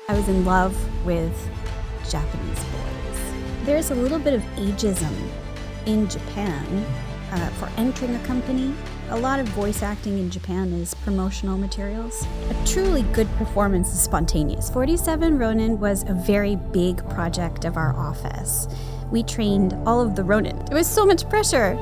I was in love with Japanese boys. There's a little bit of ageism in Japan for entering a company. A lot of voice acting in Japan is promotional materials. A truly good performance is spontaneous. 47 Ronin was a very big project of our office. We trained all of the Ronin. It was so much pressure.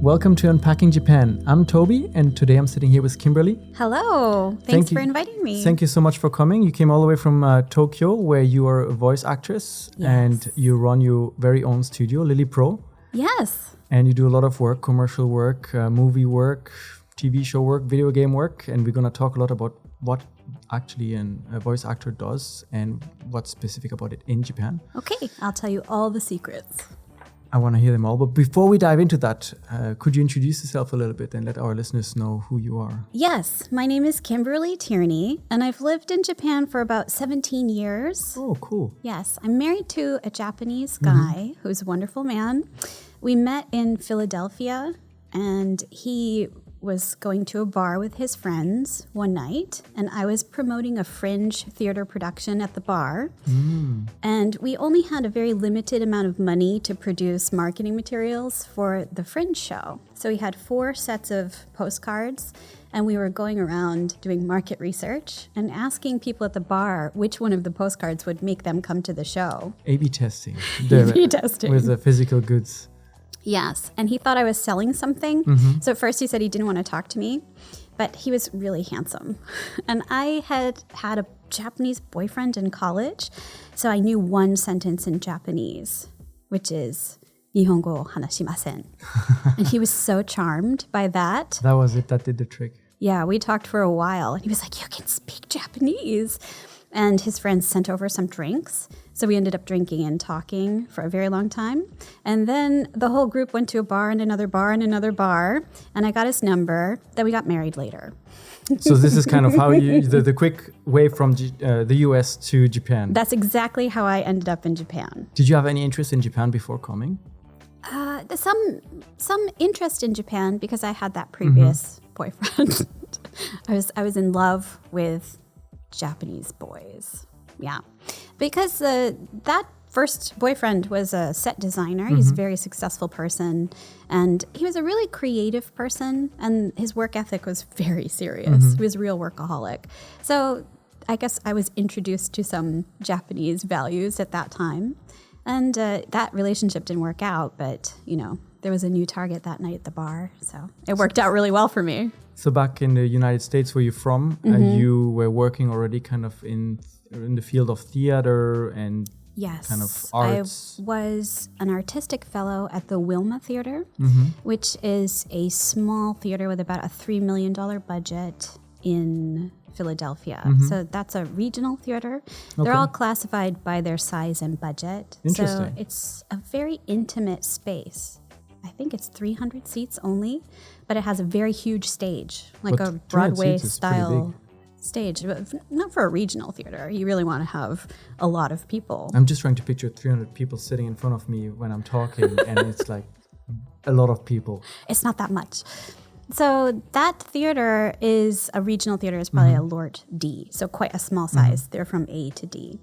Welcome to Unpacking Japan. I'm Toby, and today I'm sitting here with Kimberly. Hello. Thanks for inviting me. Thank you so much for coming. You came all the way from Tokyo, where you are a voice actress, and you run your very own studio, Lily Pro. Yes. And you do a lot of work, commercial work, movie work, TV show work, video game work, and we're going to talk a lot about what actually a voice actor does and what's specific about it in Japan. Okay, I'll tell you all the secrets. I want to hear them all. But before we dive into that, could you introduce yourself a little bit and let our listeners know who you are? Yes, my name is Kimberly Tierney, and I've lived in Japan for about 17 years. Oh, cool. Yes, I'm married to a Japanese guy who's a wonderful man. We met in Philadelphia, and he was going to a bar with his friends one night, and I was promoting a fringe theater production at the bar. And we only had a very limited amount of money to produce marketing materials for the fringe show. So we had 4 sets of postcards, and we were going around doing market research and asking people at the bar which one of the postcards would make them come to the show. A/B testing. A/B testing. With the physical goods. Yes, and he thought I was selling something. So at first he said he didn't want to talk to me, but he was really handsome. And I had had a Japanese boyfriend in college, so I knew one sentence in Japanese, which is Nihongo hanashimasen. And he was so charmed by that. That was it, that did the trick. Yeah, we talked for a while, and he was like, "You can speak Japanese." And his friends sent over some drinks. So we ended up drinking and talking for a very long time. And then the whole group went to a bar and another bar and another bar. And I got his number. Then we got married later. So this is kind of how the quick way from the US to Japan. That's exactly how I ended up in Japan. Did you have any interest in Japan before coming? Some interest in Japan because I had that previous boyfriend. I was in love with Japanese boys. Yeah. Because that first boyfriend was a set designer. He's a very successful person. And he was a really creative person. And his work ethic was very serious. He was a real workaholic. So I guess I was introduced to some Japanese values at that time. And that relationship didn't work out. But, there was a new target that night at the bar. So it worked out really well for me. So back in the United States, where you're from, you were working already kind of in the field of theater and kind of arts. I was an artistic fellow at the Wilma Theater, which is a small theater with about a $3 million budget in Philadelphia. So that's a regional theater. They're all classified by their size and budget. Interesting. So it's a very intimate space. I think it's 300 seats only, but it has a very huge stage, like a Broadway-style stage. But not for a regional theater. You really want to have a lot of people. I'm just trying to picture 300 people sitting in front of me when I'm talking, and it's like a lot of people. It's not that much. So that theater is a regional theater. It's probably a Lord D, so quite a small size. They're from A to D.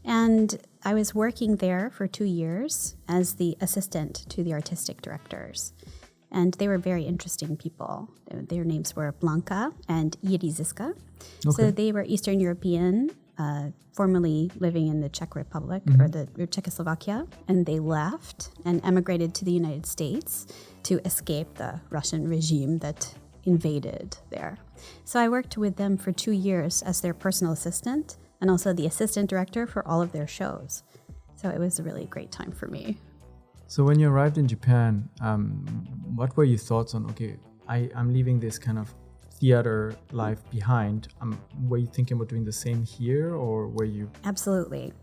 And I was working there for 2 years as the assistant to the artistic directors. And they were very interesting people. Their names were Blanca and Yeriziska. So they were Eastern European, formerly living in the Czech Republic or Czechoslovakia. And they left and emigrated to the United States to escape the Russian regime that invaded there. So I worked with them for 2 years as their personal assistant and also the assistant director for all of their shows. So it was a really great time for me. So when you arrived in Japan, what were your thoughts on, I'm leaving this kind of theater life behind? Were you thinking about doing the same here, or were you? Absolutely.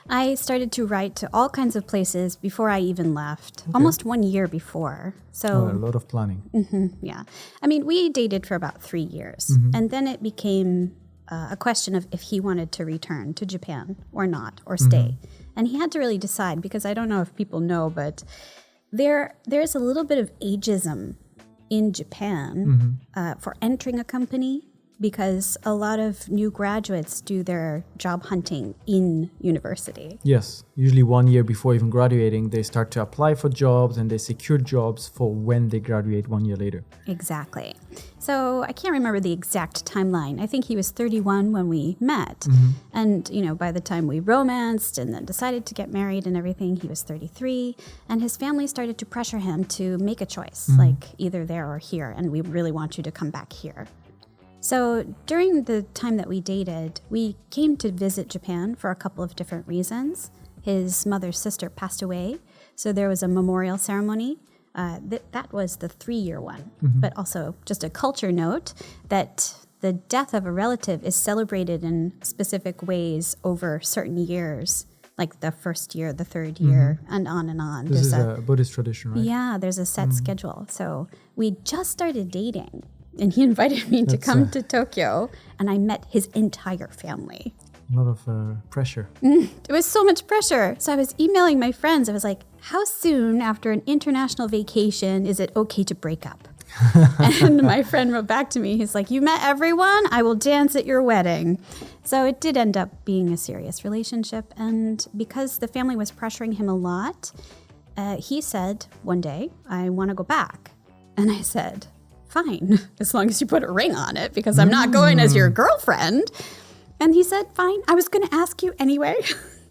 I started to write to all kinds of places before I even left, almost 1 year before. So a lot of planning. Yeah. I mean, we dated for about 3 years, and then it became a question of if he wanted to return to Japan or not, or stay. And he had to really decide, because I don't know if people know, but there's a little bit of ageism in Japan for entering a company, because a lot of new graduates do their job hunting in university. Yes, usually 1 year before even graduating, they start to apply for jobs and they secure jobs for when they graduate 1 year later. Exactly. So I can't remember the exact timeline. I think he was 31 when we met. And, by the time we romanced and then decided to get married and everything, he was 33. And his family started to pressure him to make a choice, like either there or here. And we really want you to come back here. So during the time that we dated, we came to visit Japan for a couple of different reasons. His mother's sister passed away, so there was a memorial ceremony. That was the 3-year one. But also just a culture note that the death of a relative is celebrated in specific ways over certain years, like the first year, the third year, and on and on. This is a Buddhist tradition, right? Yeah, there's a set schedule. So we just started dating. And he invited me to come to Tokyo, and I met his entire family. A lot of pressure. It was so much pressure. So I was emailing my friends. I was like, how soon after an international vacation is it okay to break up? And my friend wrote back to me. He's like, you met everyone? I will dance at your wedding. So it did end up being a serious relationship. And because the family was pressuring him a lot, he said one day, I want to go back. And I said, fine, as long as you put a ring on it, because I'm not going as your girlfriend. And he said, fine, I was going to ask you anyway,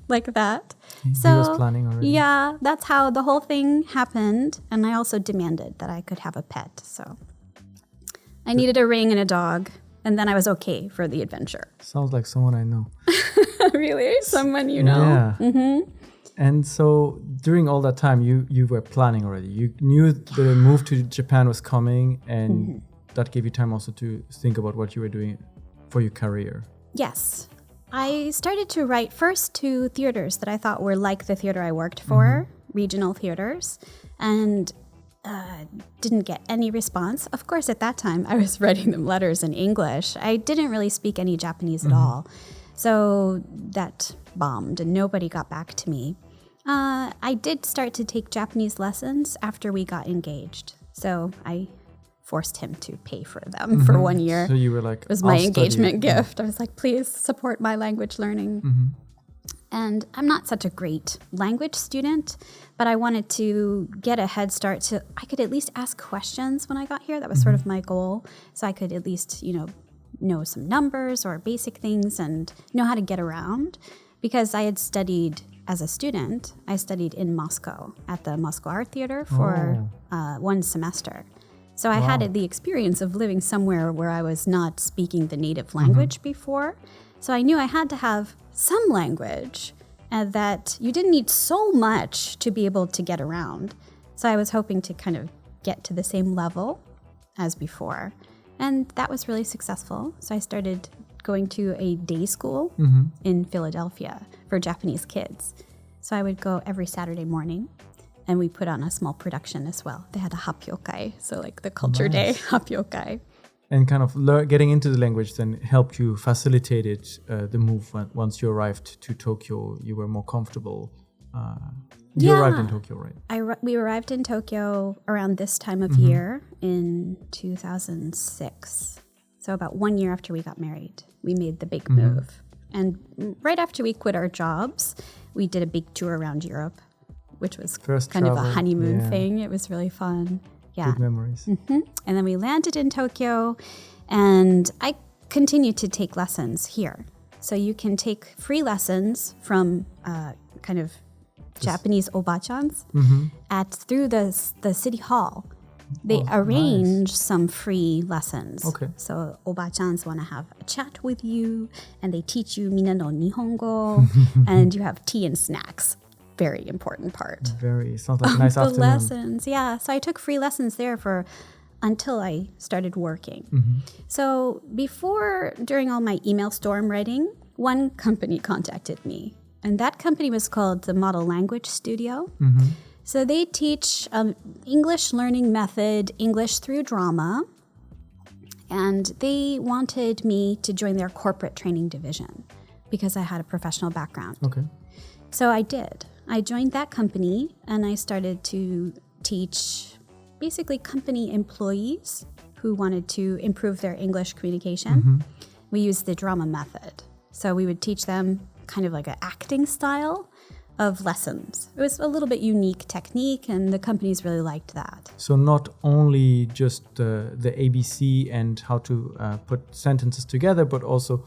like that. He was planning already. Yeah, that's how the whole thing happened. And I also demanded that I could have a pet. So I needed a ring and a dog. And then I was okay for the adventure. Sounds like someone I know. Really? Someone you know? Yeah. And so during all that time, you were planning already. You knew the move to Japan was coming, and that gave you time also to think about what you were doing for your career. Yes. I started to write first to theaters that I thought were like the theater I worked for, regional theaters, and didn't get any response. Of course, at that time, I was writing them letters in English. I didn't really speak any Japanese at all. So that bombed and nobody got back to me. I did start to take Japanese lessons after we got engaged. So I forced him to pay for them for 1 year. So you were like, it was my engagement gift. I was like, please support my language learning. And I'm not such a great language student, but I wanted to get a head start so I could at least ask questions when I got here. That was sort of my goal. So I could at least, know some numbers or basic things and know how to get around. Because I had studied as a student, I studied in Moscow at the Moscow Art Theater for 1 semester. So I had the experience of living somewhere where I was not speaking the native language before. So I knew I had to have some language and that you didn't need so much to be able to get around. So I was hoping to kind of get to the same level as before. And that was really successful. So I started going to a day school in Philadelphia for Japanese kids. So I would go every Saturday morning, and we put on a small production as well. They had a hapyokai, so like the culture day hapyokai. And kind of getting into the language then helped you facilitate it, the move once you arrived to Tokyo. You were more comfortable. You arrived in Tokyo, right? We arrived in Tokyo around this time of year in 2006. So about 1 year after we got married, we made the big move. And right after we quit our jobs, we did a big tour around Europe, which was kind of a honeymoon thing. It was really fun. Yeah. Good memories. And then we landed in Tokyo, and I continued to take lessons here. So you can take free lessons from kind of Japanese obachans through the city hall. They arrange some free lessons. Okay. So obachans want to have a chat with you, and they teach you mina no nihongo, and you have tea and snacks. Very important part. Sounds like a nice afternoon. The lessons, yeah. So I took free lessons there until I started working. So during all my email storm writing, one company contacted me, and that company was called the Model Language Studio. So they teach English learning method, English through drama, and they wanted me to join their corporate training division because I had a professional background. Okay. So I did. I joined that company, and I started to teach basically company employees who wanted to improve their English communication. We used the drama method. So we would teach them kind of like an acting style of lessons. It was a little bit unique technique, and the companies really liked that. So not only just the ABC and how to put sentences together, but also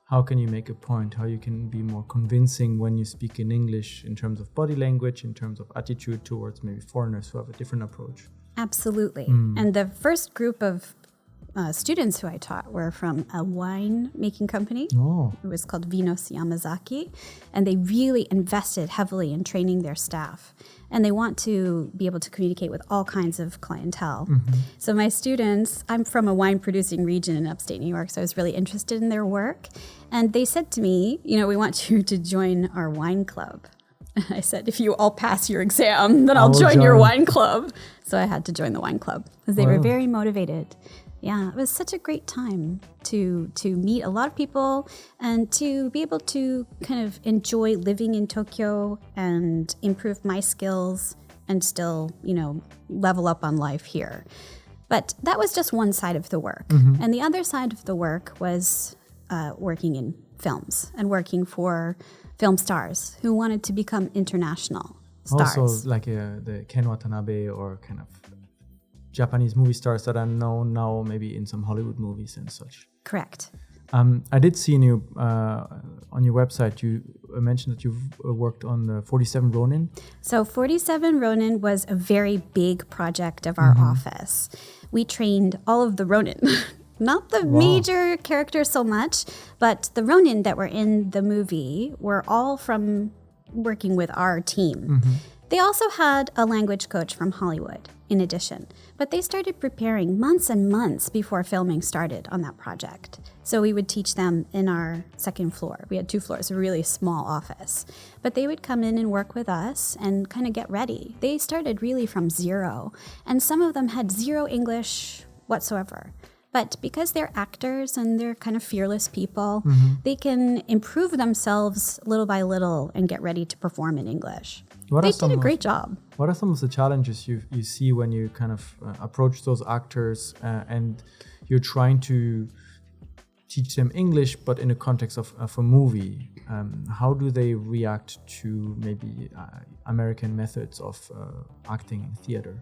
how can you make a point, how you can be more convincing when you speak in English in terms of body language, in terms of attitude towards maybe foreigners who have a different approach. Absolutely. And the first group of students who I taught were from a wine making company. Oh. It was called Vinos Yamazaki, and they really invested heavily in training their staff. And they want to be able to communicate with all kinds of clientele. So my students, I'm from a wine producing region in upstate New York, so I was really interested in their work. And they said to me, we want you to join our wine club. I said, if you all pass your exam, then I'll join your wine club. So I had to join the wine club because they were very motivated. Yeah, it was such a great time to meet a lot of people and to be able to kind of enjoy living in Tokyo and improve my skills and still, level up on life here. But that was just one side of the work. And the other side of the work was working in films and working for film stars who wanted to become international stars. Also like the Ken Watanabe or kind of Japanese movie stars that are known now maybe in some Hollywood movies and such. Correct. I did see you on your website, you mentioned that you've worked on 47 Ronin. So 47 Ronin was a very big project of our office. We trained all of the Ronin. Not the major characters so much, but the Ronin that were in the movie were all from working with our team. They also had a language coach from Hollywood in addition, but they started preparing months and months before filming started on that project. So we would teach them in our second floor. We had 2 floors, a really small office. But they would come in and work with us and kind of get ready. They started really from zero, and some of them had zero English whatsoever. But because they're actors and they're kind of fearless people, they can improve themselves little by little and get ready to perform in English. They did a great job. What are some of the challenges you see when you kind of approach those actors and you're trying to teach them English, but in the context of a movie? How do they react to maybe American methods of acting in theater?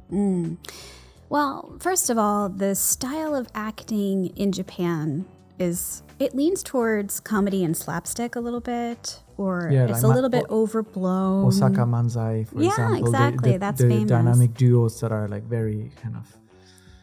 Well, first of all, the style of acting in Japan it leans towards comedy and slapstick a little bit, or it's a little bit overblown. Osaka Manzai, for example. Yeah, exactly. That's the famous. Dynamic duos that are like very kind of...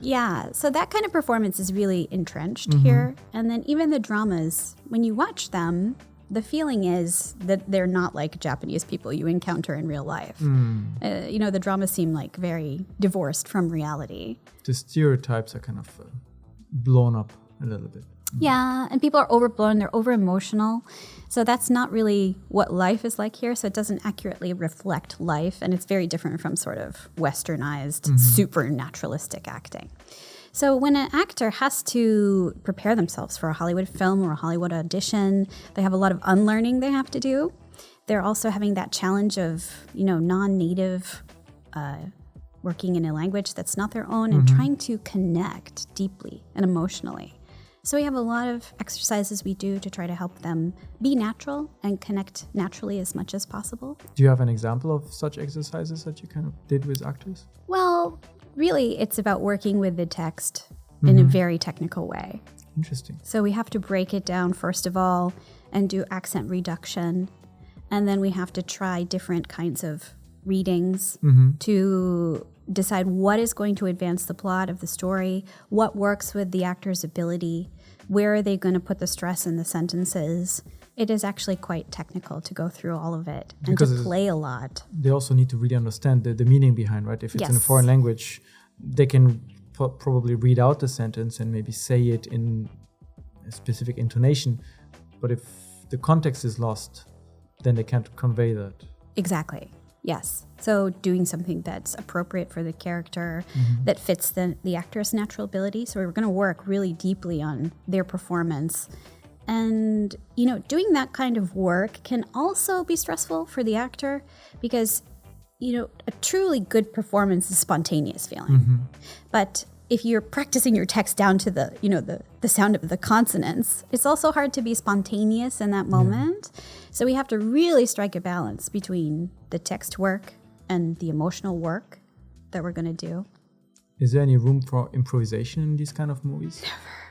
Yeah, so that kind of performance is really entrenched here. And then even the dramas, when you watch them, the feeling is that they're not like Japanese people you encounter in real life. The dramas seem like very divorced from reality. The stereotypes are kind of blown up a little bit. Yeah, and people are overblown, they're over-emotional. So that's not really what life is like here, so it doesn't accurately reflect life, and it's very different from sort of westernized, super naturalistic acting. So when an actor has to prepare themselves for a Hollywood film or a Hollywood audition, they have a lot of unlearning they have to do. They're also having that challenge of, non-native working in a language that's not their own and trying to connect deeply and emotionally. So we have a lot of exercises we do to try to help them be natural and connect naturally as much as possible. Do you have an example of such exercises that you kind of did with actors? Well, really, it's about working with the text in a very technical way. Interesting. So we have to break it down, first of all, and do accent reduction. And then we have to try different kinds of readings to decide what is going to advance the plot of the story, what works with the actor's ability, where are they going to put the stress in the sentences. It is actually quite technical to go through all of it and to play a lot. They also need to really understand the meaning behind, right? If it's in a foreign language, they can probably read out the sentence and maybe say it in a specific intonation. But if the context is lost, then they can't convey that. Exactly. Yes. So doing something that's appropriate for the character, that fits the actor's natural ability. So we're going to work really deeply on their performance. And, doing that kind of work can also be stressful for the actor because, a truly good performance is spontaneous feeling. But if you're practicing your text down to the sound of the consonants, it's also hard to be spontaneous in that moment. So we have to really strike a balance between the text work and the emotional work that we're going to do. Is there any room for improvisation in these kind of movies?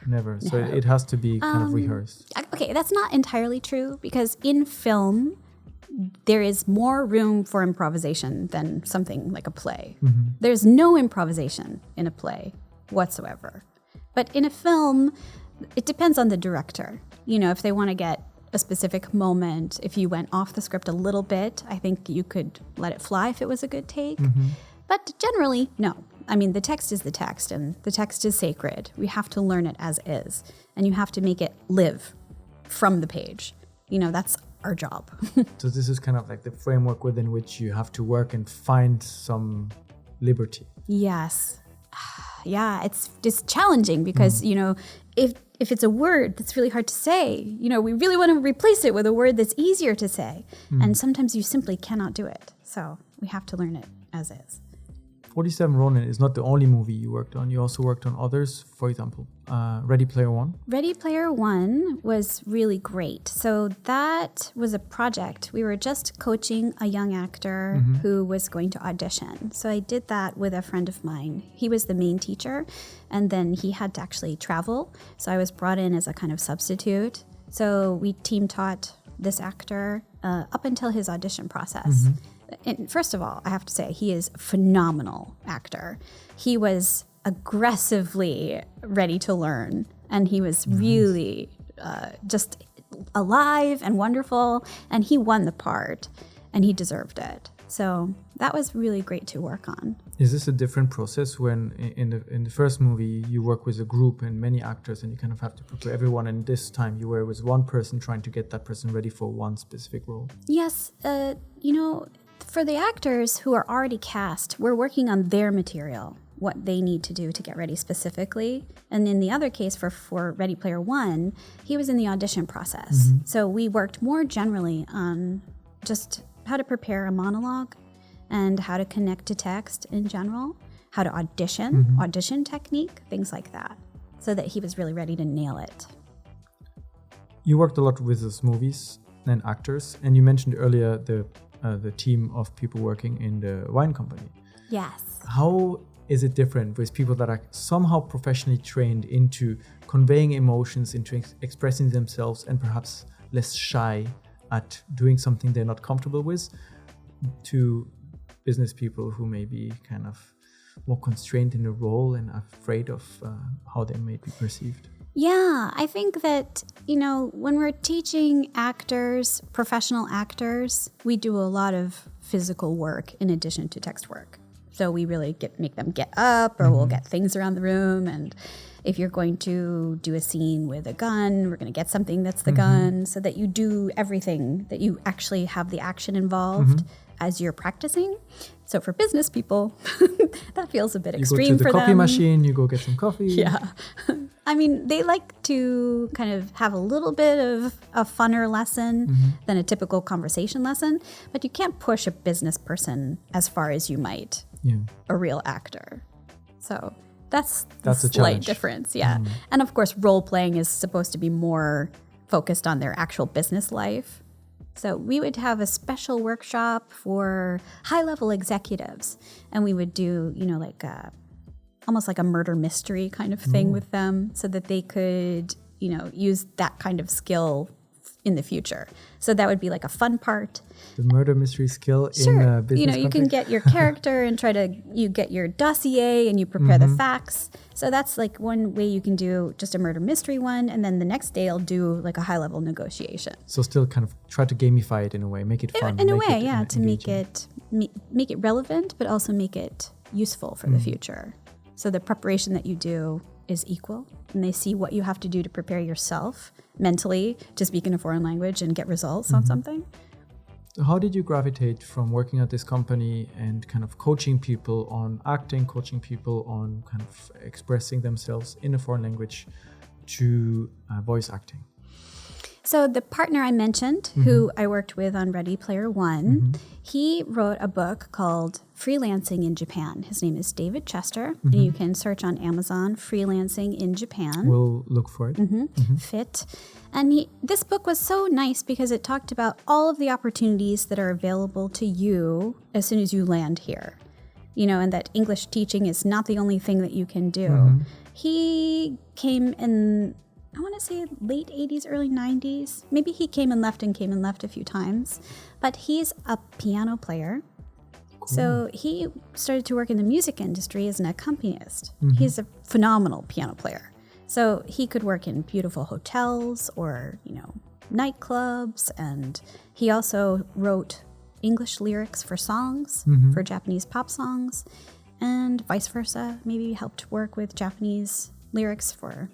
Never. So it has to be kind of rehearsed. Okay, that's not entirely true, because in film, there is more room for improvisation than something like a play. There's no improvisation in a play whatsoever. But in a film, it depends on the director. If they want to get a specific moment, if you went off the script a little bit, I think you could let it fly if it was a good take. But generally, no. I mean, the text is the text, and the text is sacred. We have to learn it as is, and you have to make it live from the page. That's our job. So this is kind of like the framework within which you have to work and find some liberty. Yes. Yeah, it's just challenging because, if it's a word that's really hard to say, we really want to replace it with a word that's easier to say. And sometimes you simply cannot do it. So we have to learn it as is. 47 Ronin is not the only movie you worked on. You also worked on others, for example, Ready Player One. Ready Player One was really great. So that was a project. We were just coaching a young actor who was going to audition. So I did that with a friend of mine. He was the main teacher, and then he had to actually travel. So I was brought in as a kind of substitute. So we team taught this actor up until his audition process. And first of all, I have to say, he is a phenomenal actor. He was aggressively ready to learn, and he was really just alive and wonderful, and he won the part, and he deserved it. So that was really great to work on. Is this a different process when in the first movie you work with a group and many actors and you kind of have to prepare everyone, and this time you were with one person trying to get that person ready for one specific role? Yes, for the actors who are already cast, we're working on their material, what they need to do to get ready specifically. And in the other case, for Ready Player One, he was in the audition process. So we worked more generally on just how to prepare a monologue and how to connect to text in general, how to audition technique, things like that, so that he was really ready to nail it. You worked a lot with those movies and actors, and you mentioned earlier the team of people working in the wine company. Yes. How is it different with people that are somehow professionally trained into conveying emotions, into expressing themselves, and perhaps less shy at doing something they're not comfortable with, to business people who may be kind of more constrained in the role and afraid of how they may be perceived? Yeah, I think that, when we're teaching actors, professional actors, we do a lot of physical work in addition to text work. So we really make them get up, or we'll get things around the room. And if you're going to do a scene with a gun, we're going to get something that's the gun, so that you do everything, that you actually have the action involved as you're practicing. So for business people, that feels a bit extreme for them. You go to the coffee machine, you go get some coffee. Yeah. I mean, they like to kind of have a little bit of a funner lesson than a typical conversation lesson, but you can't push a business person as far as you might a real actor. So that's a slight difference, And of course, role playing is supposed to be more focused on their actual business life. So we would have a special workshop for high-level executives, and we would do, almost like a murder mystery kind of thing with them, so that they could, use that kind of skill in the future. So that would be like a fun part. The murder mystery skill in a business you can get your character and you get your dossier and you prepare the facts. So that's like one way you can do just a murder mystery one, and then the next day I'll do like a high-level negotiation. So still kind of try to gamify it in a way, make it fun. In a way, to make it relevant, but also make it useful for the future. So the preparation that you do is equal, and they see what you have to do to prepare yourself mentally to speak in a foreign language and get results on something. So how did you gravitate from working at this company and kind of coaching people on acting, coaching people on kind of expressing themselves in a foreign language, to voice acting? So the partner I mentioned, who I worked with on Ready Player One, he wrote a book called Freelancing in Japan. His name is David Chester, and you can search on Amazon, Freelancing in Japan. We'll look for it. Fit. And this book was so nice because it talked about all of the opportunities that are available to you as soon as you land here. And that English teaching is not the only thing that you can do. He came in, I want to say late 80s, early 90s. Maybe he came and left a few times. But he's a piano player. Cool. So he started to work in the music industry as an accompanist. He's a phenomenal piano player. So he could work in beautiful hotels or, nightclubs. And he also wrote English lyrics for songs, for Japanese pop songs, and vice versa. Maybe helped work with Japanese lyrics for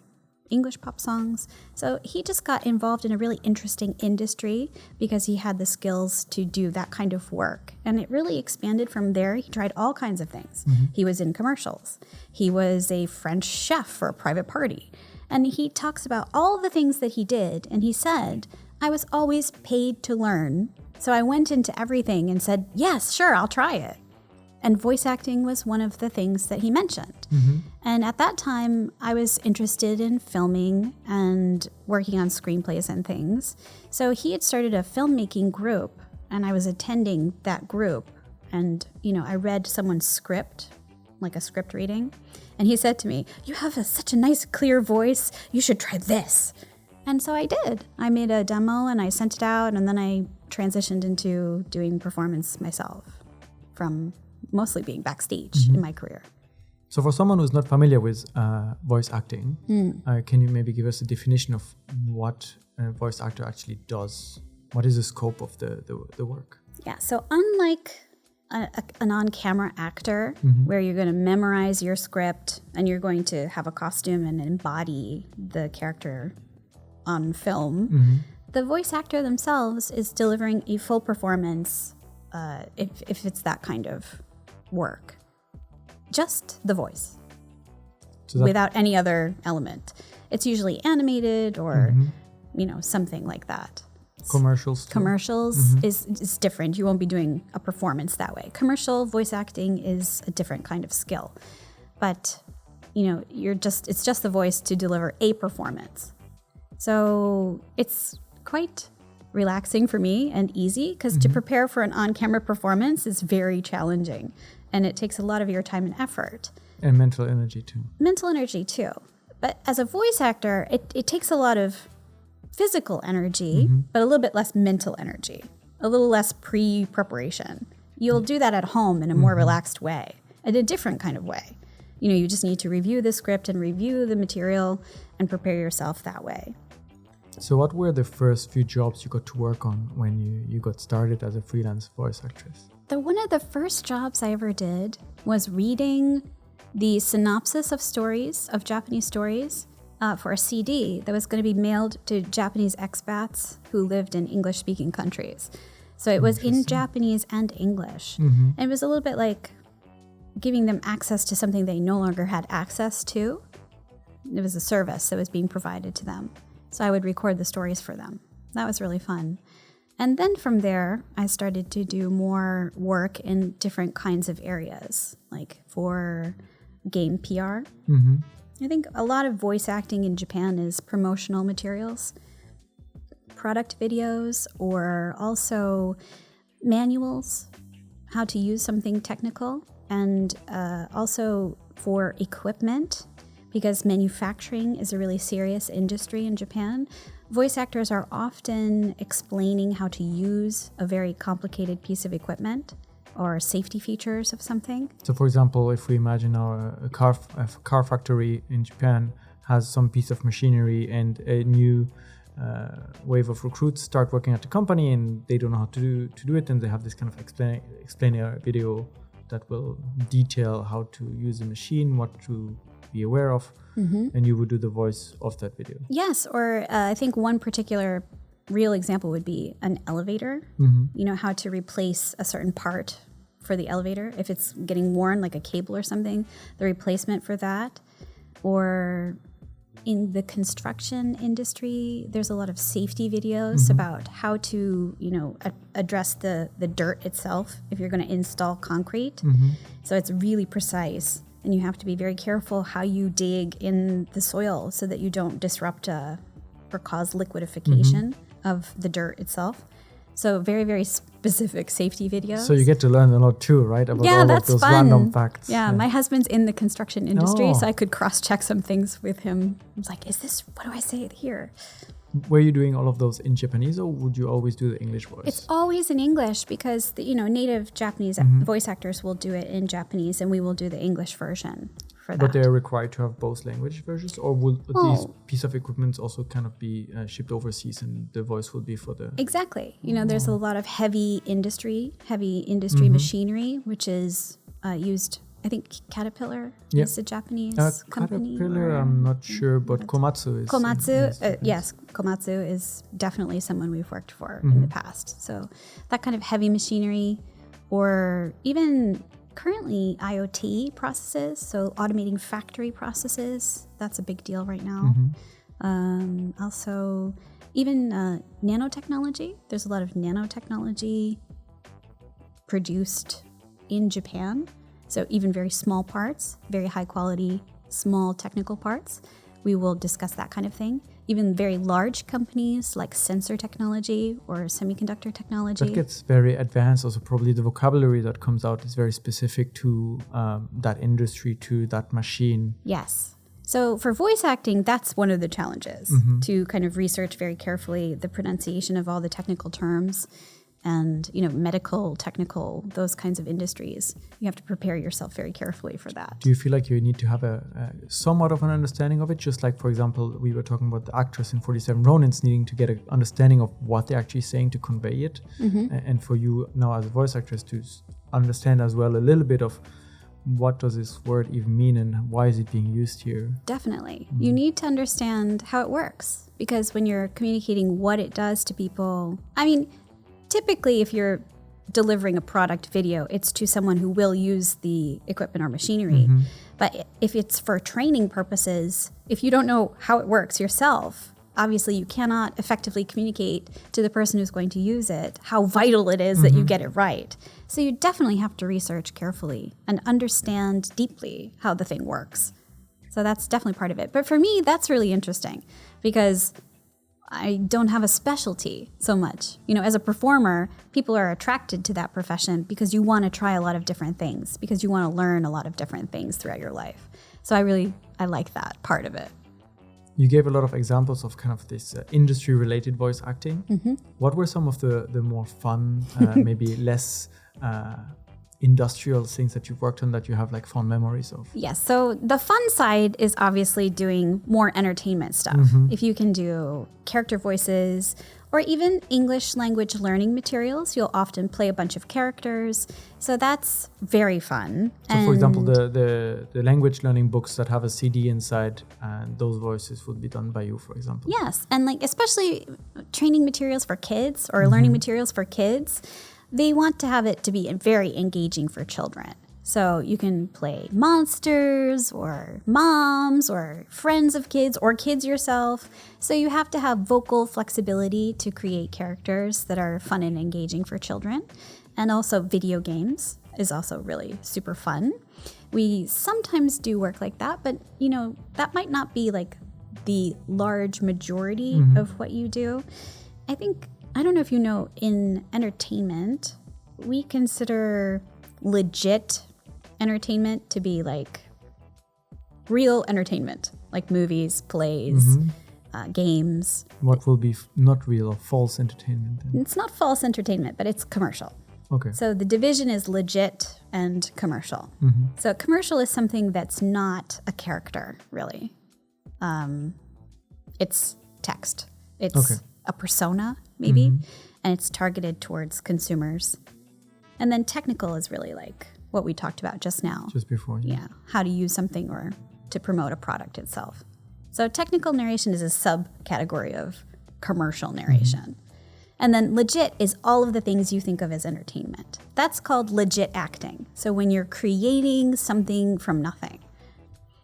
English pop songs. So he just got involved in a really interesting industry because he had the skills to do that kind of work. And it really expanded from there. He tried all kinds of things. He was in commercials. He was a French chef for a private party. And he talks about all the things that he did. And he said, I was always paid to learn. So I went into everything and said, yes, sure, I'll try it. And voice acting was one of the things that he mentioned. And at that time, I was interested in filming and working on screenplays and things. So he had started a filmmaking group, and I was attending that group. And, I read someone's script, like a script reading. And he said to me, you have such a nice, clear voice. You should try this. And so I did. I made a demo and I sent it out, and then I transitioned into doing performance myself from mostly being backstage in my career. So for someone who's not familiar with voice acting, can you maybe give us a definition of what a voice actor actually does? What is the scope of the work? Yeah, so unlike an on-camera actor where you're going to memorize your script and you're going to have a costume and embody the character on film, the voice actor themselves is delivering a full performance if it's that kind of work. Just the voice, so without any other element. It's usually animated or, something like that. Commercials is different. You won't be doing a performance that way. Commercial voice acting is a different kind of skill. But, it's just the voice to deliver a performance. So it's quite relaxing for me and easy because to prepare for an on-camera performance is very challenging. And it takes a lot of your time and effort. And mental energy too. But as a voice actor, it takes a lot of physical energy, but a little bit less mental energy, a little less pre-preparation. You'll do that at home in a more relaxed way, in a different kind of way. You just need to review the script and review the material and prepare yourself that way. So what were the first few jobs you got to work on when you got started as a freelance voice actress? One of the first jobs I ever did was reading the synopsis of stories, of Japanese stories, for a CD that was going to be mailed to Japanese expats who lived in English-speaking countries. So it was in Japanese and English. And it was a little bit like giving them access to something they no longer had access to. It was a service that was being provided to them. So I would record the stories for them. That was really fun. And then from there, I started to do more work in different kinds of areas, like for game PR. I think a lot of voice acting in Japan is promotional materials, product videos, or also manuals, how to use something technical, and also for equipment, because manufacturing is a really serious industry in Japan. Voice actors are often explaining how to use a very complicated piece of equipment or safety features of something. So for example, if we imagine a car factory in Japan has some piece of machinery and a new wave of recruits start working at the company and they don't know how to do it, and they have this kind of explainer video that will detail how to use the machine, what to be aware of, and you would do the voice of that video. Yes, or I think one particular real example would be an elevator. How to replace a certain part for the elevator. If it's getting worn, like a cable or something, the replacement for that. Or in the construction industry, there's a lot of safety videos about how to, address the dirt itself if you're going to install concrete. So it's really precise, and you have to be very careful how you dig in the soil so that you don't disrupt or cause liquidification of the dirt itself. So very, very specific safety videos. So you get to learn a lot too, right? About all that's of those fun. random facts. Yeah, my husband's in the construction industry, so I could cross-check some things with him. I was like, what do I say here? Were you doing all of those in Japanese, or would you always do the English voice? It's always in English because, native Japanese voice actors will do it in Japanese, and we will do the English version for that. But they're required to have both language versions, or will these piece of equipment also kind of be shipped overseas, and the voice will be for the... Exactly. There's a lot of heavy industry machinery, which is used... I think Caterpillar is a Japanese company. Caterpillar, I'm not sure, but Komatsu is... Komatsu is definitely someone we've worked for in the past. So that kind of heavy machinery, or even currently IoT processes, so automating factory processes, that's a big deal right now. Also, even nanotechnology. There's a lot of nanotechnology produced in Japan. So even very small parts, very high quality, small technical parts, we will discuss that kind of thing. Even very large companies like sensor technology or semiconductor technology. That gets very advanced. Also, probably the vocabulary that comes out is very specific to that industry, to that machine. Yes. So for voice acting, that's one of the challenges, to kind of research very carefully the pronunciation of all the technical terms. And, medical, technical, those kinds of industries. You have to prepare yourself very carefully for that. Do you feel like you need to have a somewhat of an understanding of it? Just like, for example, we were talking about the actress in 47 Ronins needing to get an understanding of what they're actually saying to convey it. And for you now as a voice actress to understand as well a little bit of what does this word even mean and why is it being used here? Definitely. You need to understand how it works. Because when you're communicating what it does to people, typically, if you're delivering a product video, it's to someone who will use the equipment or machinery. But if it's for training purposes, if you don't know how it works yourself, obviously you cannot effectively communicate to the person who's going to use it how vital it is that you get it right. So you definitely have to research carefully and understand deeply how the thing works. So that's definitely part of it. But for me, that's really interesting because I don't have a specialty so much. As a performer, people are attracted to that profession because you want to try a lot of different things, because you want to learn a lot of different things throughout your life. So I like that part of it. You gave a lot of examples of kind of this industry-related voice acting. What were some of the more fun, maybe less industrial things that you've worked on that you have like fond memories of? Yes. So the fun side is obviously doing more entertainment stuff. If you can do character voices or even English language learning materials, you'll often play a bunch of characters. So that's very fun. So for example, the language learning books that have a CD inside, and those voices would be done by you, for example. Yes. And especially training materials for kids or learning materials for kids, they want to have it to be very engaging for children. So you can play monsters or moms or friends of kids or kids yourself. So you have to have vocal flexibility to create characters that are fun and engaging for children. And also video games is also really super fun. We sometimes do work like that, but that might not be like the large majority of what you do. I don't know if you know, in entertainment, we consider legit entertainment to be like real entertainment, like movies, plays, games. What will be not real or false entertainment then? It's not false entertainment, but it's commercial. Okay. So the division is legit and commercial. So commercial is something that's not a character, really. It's text. It's a persona, maybe, and it's targeted towards consumers. And then technical is really like what we talked about just now. Just before. Yeah, how to use something or to promote a product itself. So technical narration is a subcategory of commercial narration. And then legit is all of the things you think of as entertainment. That's called legit acting. So when you're creating something from nothing.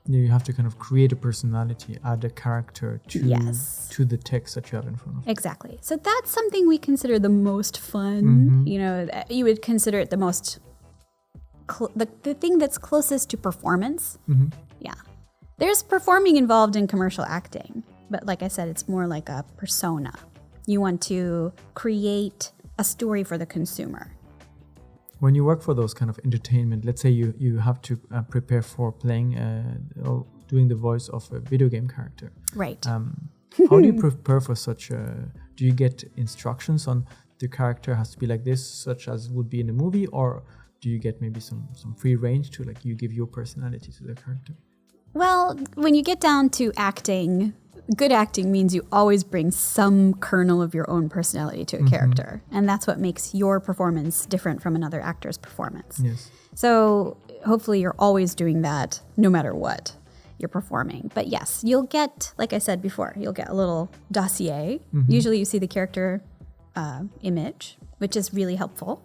You have to kind of create a personality, add a character to the text that you have in front of you. Exactly. So that's something we consider the most fun. You know, you would consider it the most, the thing that's closest to performance. Yeah. There's performing involved in commercial acting, but like I said, it's more like a persona. You want to create a story for the consumer. When you work for those kind of entertainment, let's say you have to prepare for playing or doing the voice of a video game character. Right. How do you prepare for such a... Do you get instructions on the character has to be like this, such as would be in a movie, or do you get maybe some free range to like you give your personality to the character? Well, when you get down to acting, good acting means you always bring some kernel of your own personality to a character. And that's what makes your performance different from another actor's performance. Yes. So hopefully you're always doing that no matter what you're performing. But yes, you'll get, like I said before, you'll get a little dossier. Usually you see the character image, which is really helpful.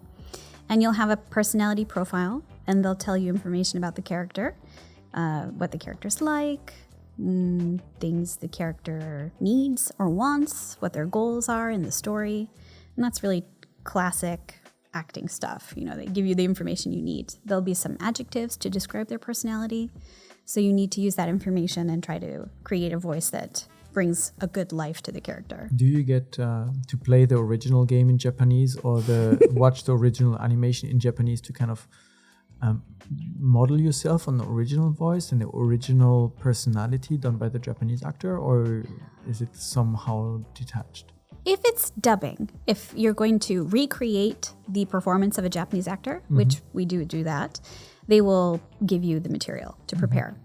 And you'll have a personality profile, and they'll tell you information about the character, what the character's like, things the character needs or wants, what their goals are in the story. And that's really classic acting stuff. You know, they give you the information you need. There'll be some adjectives to describe their personality. So you need to use that information and try to create a voice that brings a good life to the character. Do you get to play the original game in Japanese or watch the original animation in Japanese to kind of model yourself on the original voice and the original personality done by the Japanese actor, or is it somehow detached? If it's dubbing, if you're going to recreate the performance of a Japanese actor, which we do that, they will give you the material to prepare.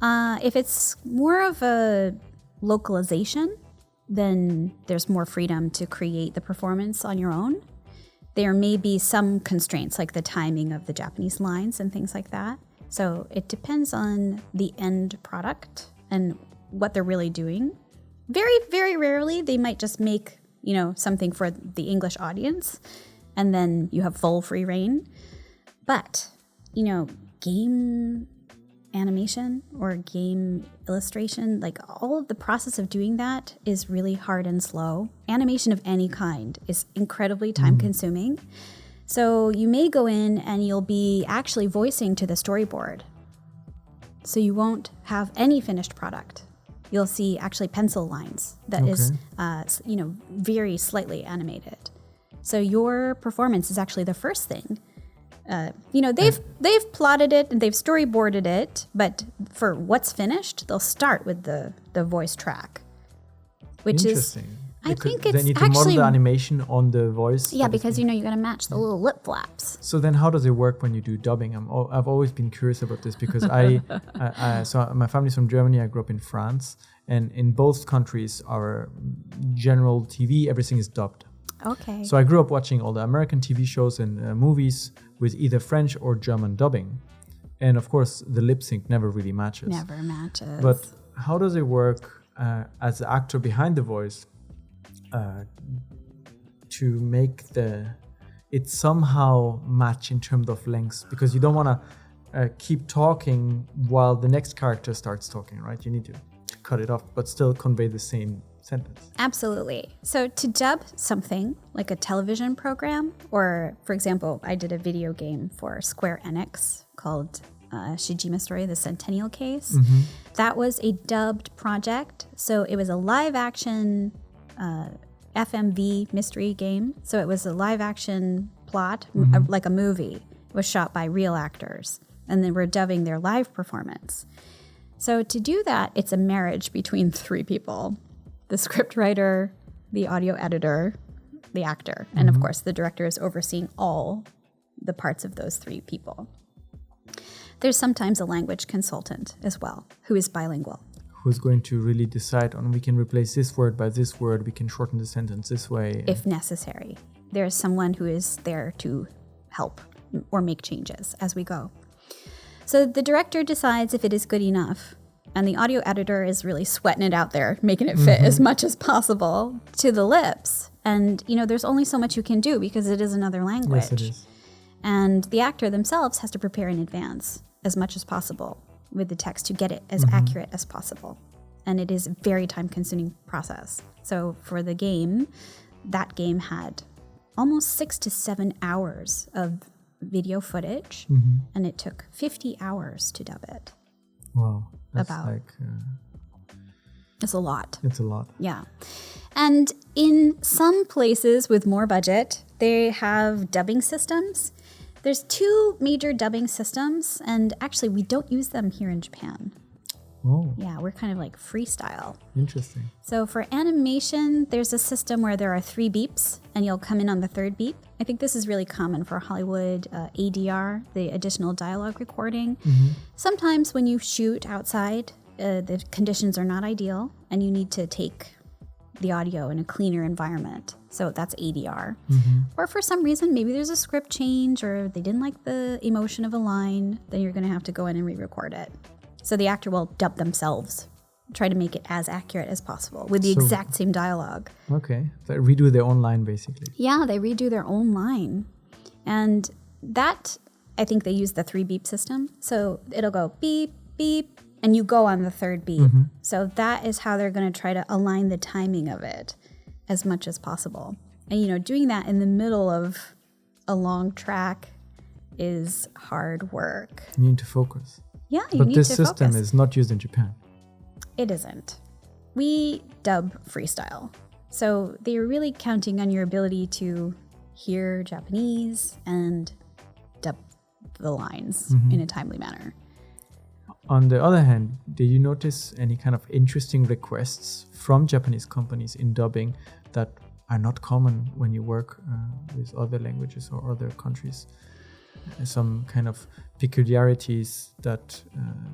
If it's more of a localization, then there's more freedom to create the performance on your own. There may be some constraints, like the timing of the Japanese lines and things like that. So it depends on the end product and what they're really doing. Very, very rarely, they might just make, you know, something for the English audience, and then you have full free reign. But, you know, game animation or game illustration, like all of the process of doing that is really hard and slow. Animation of any kind is incredibly time consuming. So you may go in and you'll be actually voicing to the storyboard. So you won't have any finished product. You'll see actually pencil lines that is, you know, very slightly animated. So your performance is actually the first thing. You know, they've plotted it and they've storyboarded it, but for what's finished, they'll start with the voice track, which is, I think it's they need to actually model the animation on the voice. Yeah, because you know you got to match the little lip flaps. So then, how does it work when you do dubbing? I've always been curious about this because so my family's from Germany. I grew up in France, and in both countries, our general TV, everything is dubbed. Okay. So I grew up watching all the American TV shows and movies with either French or German dubbing. And of course, the lip sync never really matches. Never matches. But how does it work as the actor behind the voice to make it somehow match in terms of lengths? Because you don't want to keep talking while the next character starts talking, right? You need to cut it off, but still convey the same sentence. Absolutely. So to dub something like a television program, or for example, I did a video game for Square Enix called Shijima Story, the Centennial Case. That was a dubbed project. So it was a live action FMV mystery game. So it was a live action plot, like a movie. It was shot by real actors, and then we're dubbing their live performance. So to do that, it's a marriage between three people: the script writer, the audio editor, the actor, and of course the director is overseeing all the parts of those three people. There's sometimes a language consultant as well, who is bilingual. Who's going to really decide on, we can replace this word by this word, we can shorten the sentence this way. If necessary. There's someone who is there to help or make changes as we go. So the director decides if it is good enough, and the audio editor is really sweating it out there, making it fit as much as possible to the lips. And, you know, there's only so much you can do because it is another language. Yes, it is. And the actor themselves has to prepare in advance as much as possible. with the text to get it as accurate as possible. And it is a very time-consuming process. So for the game, that game had almost 6 to 7 hours of video footage, and it took 50 hours to dub it. Wow. That's It's a lot. It's a lot. Yeah. And in some places with more budget, they have dubbing systems. There's 2 major dubbing systems, and actually we don't use them here in Japan. Oh. Yeah, we're kind of like freestyle. Interesting. So for animation, there's a system where there are 3 beeps, and you'll come in on the 3rd beep. I think this is really common for Hollywood ADR, the additional dialogue recording. Sometimes when you shoot outside, the conditions are not ideal, and you need to take the audio in a cleaner environment. So that's ADR. Or for some reason, maybe there's a script change, or they didn't like the emotion of a line, then you're going to have to go in and re-record it. So the actor will dub themselves, try to make it as accurate as possible with the exact same dialogue. Okay. They redo their own line, basically. Yeah, they redo their own line. And that, I think they use the 3 beep system. So it'll go beep, beep, and you go on the 3rd beep. So that is how they're going to try to align the timing of it as much as possible. And, doing that in the middle of a long track is hard work. You need to focus. Yeah, you but need to focus. But this system is not used in Japan. It isn't. We dub freestyle. So they're really counting on your ability to hear Japanese and dub the lines in a timely manner. On the other hand, did you notice any kind of interesting requests from Japanese companies in dubbing that are not common when you work with other languages or other countries? Some kind of peculiarities that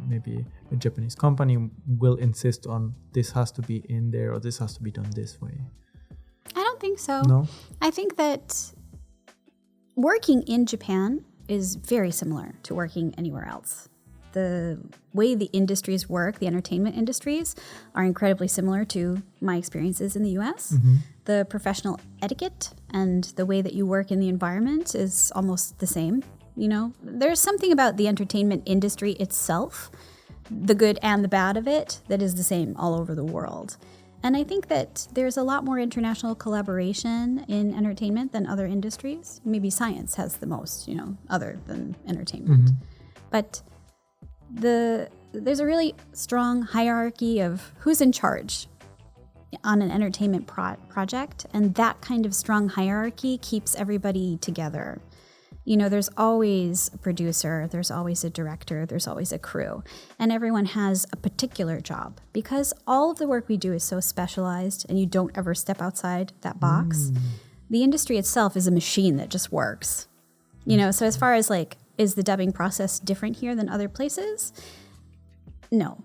maybe a Japanese company will insist on, this has to be in there or this has to be done this way? I don't think so. No? I think that working in Japan is very similar to working anywhere else. The way the industries work, the entertainment industries, are incredibly similar to my experiences in the US. The professional etiquette and the way that you work in the environment is almost the same. There's something about the entertainment industry itself, the good and the bad of it, that is the same all over the world. And I think that there's a lot more international collaboration in entertainment than other industries. Maybe science has the most, other than entertainment. But there's a really strong hierarchy of who's in charge on an entertainment project, and that kind of strong hierarchy keeps everybody together. There's always a producer, there's always a director, there's always a crew, and everyone has a particular job because all of the work we do is so specialized and you don't ever step outside that box. The industry itself is a machine that just works. So as far as is the dubbing process different here than other places? No,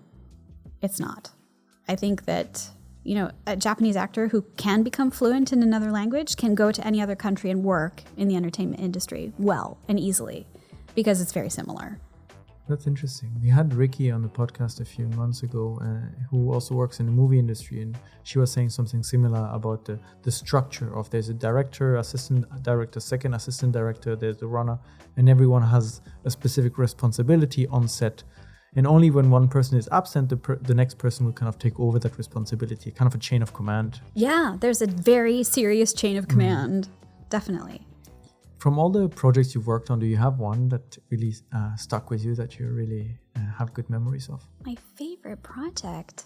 it's not. I think that a Japanese actor who can become fluent in another language can go to any other country and work in the entertainment industry well and easily because it's very similar. That's interesting. We had Ricky on the podcast a few months ago who also works in the movie industry, and she was saying something similar about the structure of there's a director, assistant director, second assistant director, there's the runner, and everyone has a specific responsibility on set. And only when one person is absent, the next person will kind of take over that responsibility, kind of a chain of command. Yeah, there's a very serious chain of command, definitely. From all the projects you've worked on, do you have one that really stuck with you that you really have good memories of? My favorite project?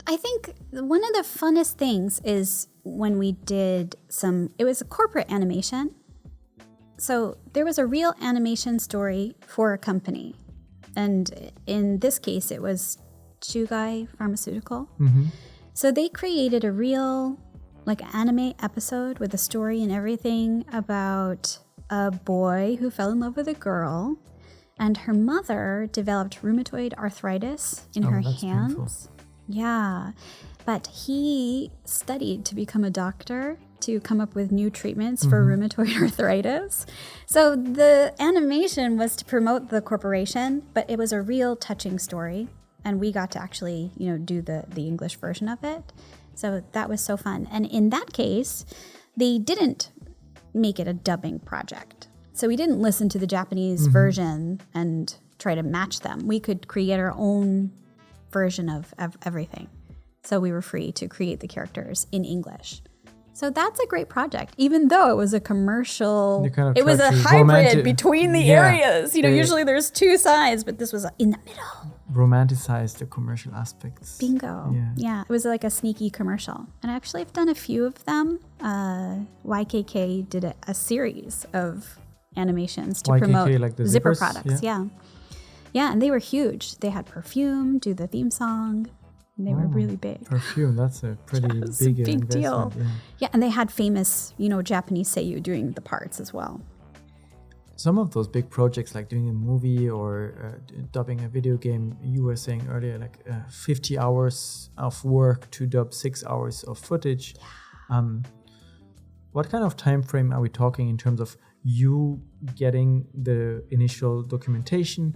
I think one of the funnest things is when we did it was a corporate animation. So there was a real animation story for a company. And in this case, it was Chugai Pharmaceutical. So they created a real anime episode with a story and everything about a boy who fell in love with a girl, and her mother developed rheumatoid arthritis in her hands. Painful. Yeah, but he studied to become a doctor to come up with new treatments for rheumatoid arthritis. So the animation was to promote the corporation, but it was a real touching story, and we got to actually, do the English version of it. So that was so fun. And in that case, they didn't make it a dubbing project. So we didn't listen to the Japanese version and try to match them. We could create our own version of everything. So we were free to create the characters in English. So that's a great project, even though it was a commercial. It was a hybrid between the areas. Usually there's two sides, but this was in the middle. Romanticize the commercial aspects. Bingo. Yeah. It was like a sneaky commercial. And actually, I've done a few of them. YKK did a series of animations to promote like the zipper products. Yeah, and they were huge. They had perfume, do the theme song. And they were really big. Perfume, that's a pretty big deal. Yeah, and they had famous, Japanese seiyuu doing the parts as well. Some of those big projects, like doing a movie or dubbing a video game, you were saying earlier, like 50 hours of work to dub 6 hours of footage. Yeah. What kind of time frame are we talking in terms of you getting the initial documentation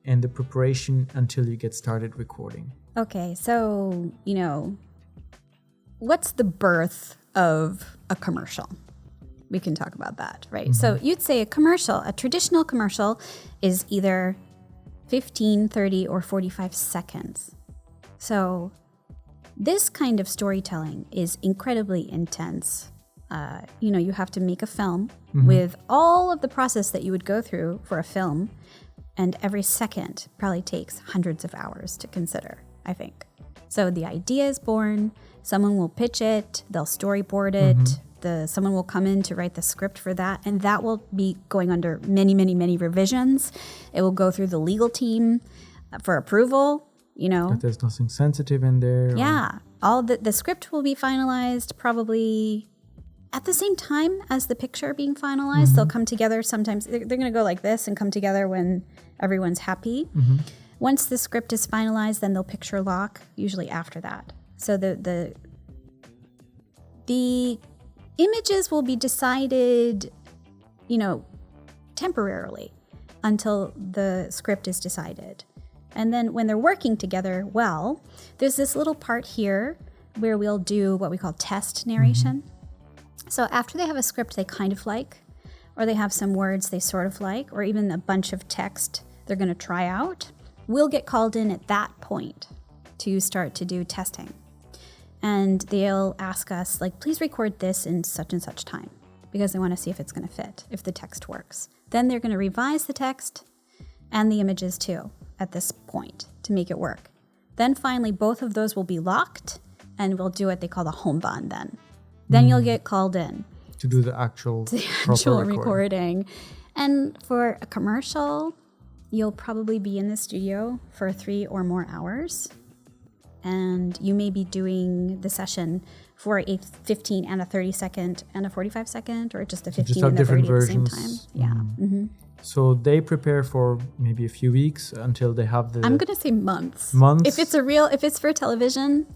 and the preparation until you get started recording? Okay, so, what's the birth of a commercial? We can talk about that, right? Mm-hmm. So you'd say a traditional commercial is either 15, 30, or 45 seconds. So this kind of storytelling is incredibly intense. You have to make a film with all of the process that you would go through for a film, and every second probably takes hundreds of hours to consider, I think. So the idea is born, someone will pitch it, they'll storyboard it, someone will come in to write the script for that, and that will be going under many, many, many revisions. It will go through the legal team for approval, But there's nothing sensitive in there. Yeah. All the script will be finalized probably at the same time as the picture being finalized. They'll come together sometimes. They're going to go like this and come together when everyone's happy. Once the script is finalized, then they'll picture lock, usually after that. So the images will be decided, temporarily until the script is decided. And then when they're working together well, there's this little part here where we'll do what we call test narration. So after they have a script they kind of like, or they have some words they sort of like, or even a bunch of text they're going to try out, we'll get called in at that point to start to do testing. And they'll ask us, please record this in such and such time, because they want to see if it's going to fit, if the text works. Then they're going to revise the text and the images too at this point to make it work. Then finally, both of those will be locked, and we'll do what they call the honban then. Then you'll get called in. To do the actual recording. And for a commercial, you'll probably be in the studio for 3 or more hours. And you may be doing the session for a 15 and a 30 second and a 45 second, or just a 15 and a 30 at the same time. Yeah. So they prepare for maybe a few weeks until they have the... I'm going to say months. Months? If it's for television,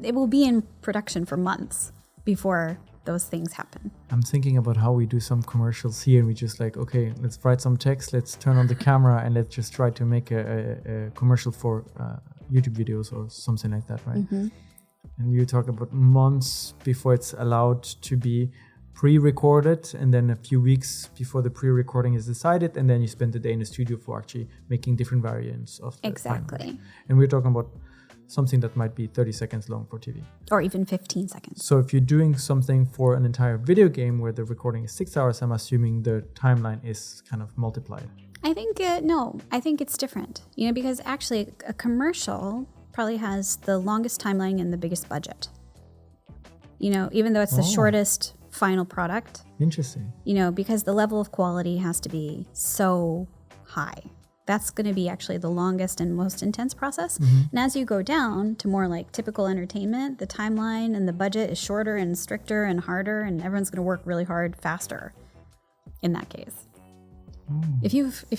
it will be in production for months before those things happen. I'm thinking about how we do some commercials here, and we just okay, let's write some text, let's turn on the camera, and let's just try to make a commercial for YouTube videos or something like that, right? And you talk about months before it's allowed to be pre-recorded, and then a few weeks before the pre-recording is decided, and then you spend the day in the studio for actually making different variants of the Exactly. And we're talking about something that might be 30 seconds long for TV. Or even 15 seconds. So if you're doing something for an entire video game where the recording is 6 hours, I'm assuming the timeline is kind of multiplied. I think, no, I think it's different. Because actually a commercial probably has the longest timeline and the biggest budget. Even though it's the shortest final product. Interesting. Because the level of quality has to be so high. That's going to be actually the longest and most intense process. And as you go down to more like typical entertainment, the timeline and the budget is shorter and stricter and harder, and everyone's going to work really hard faster in that case. If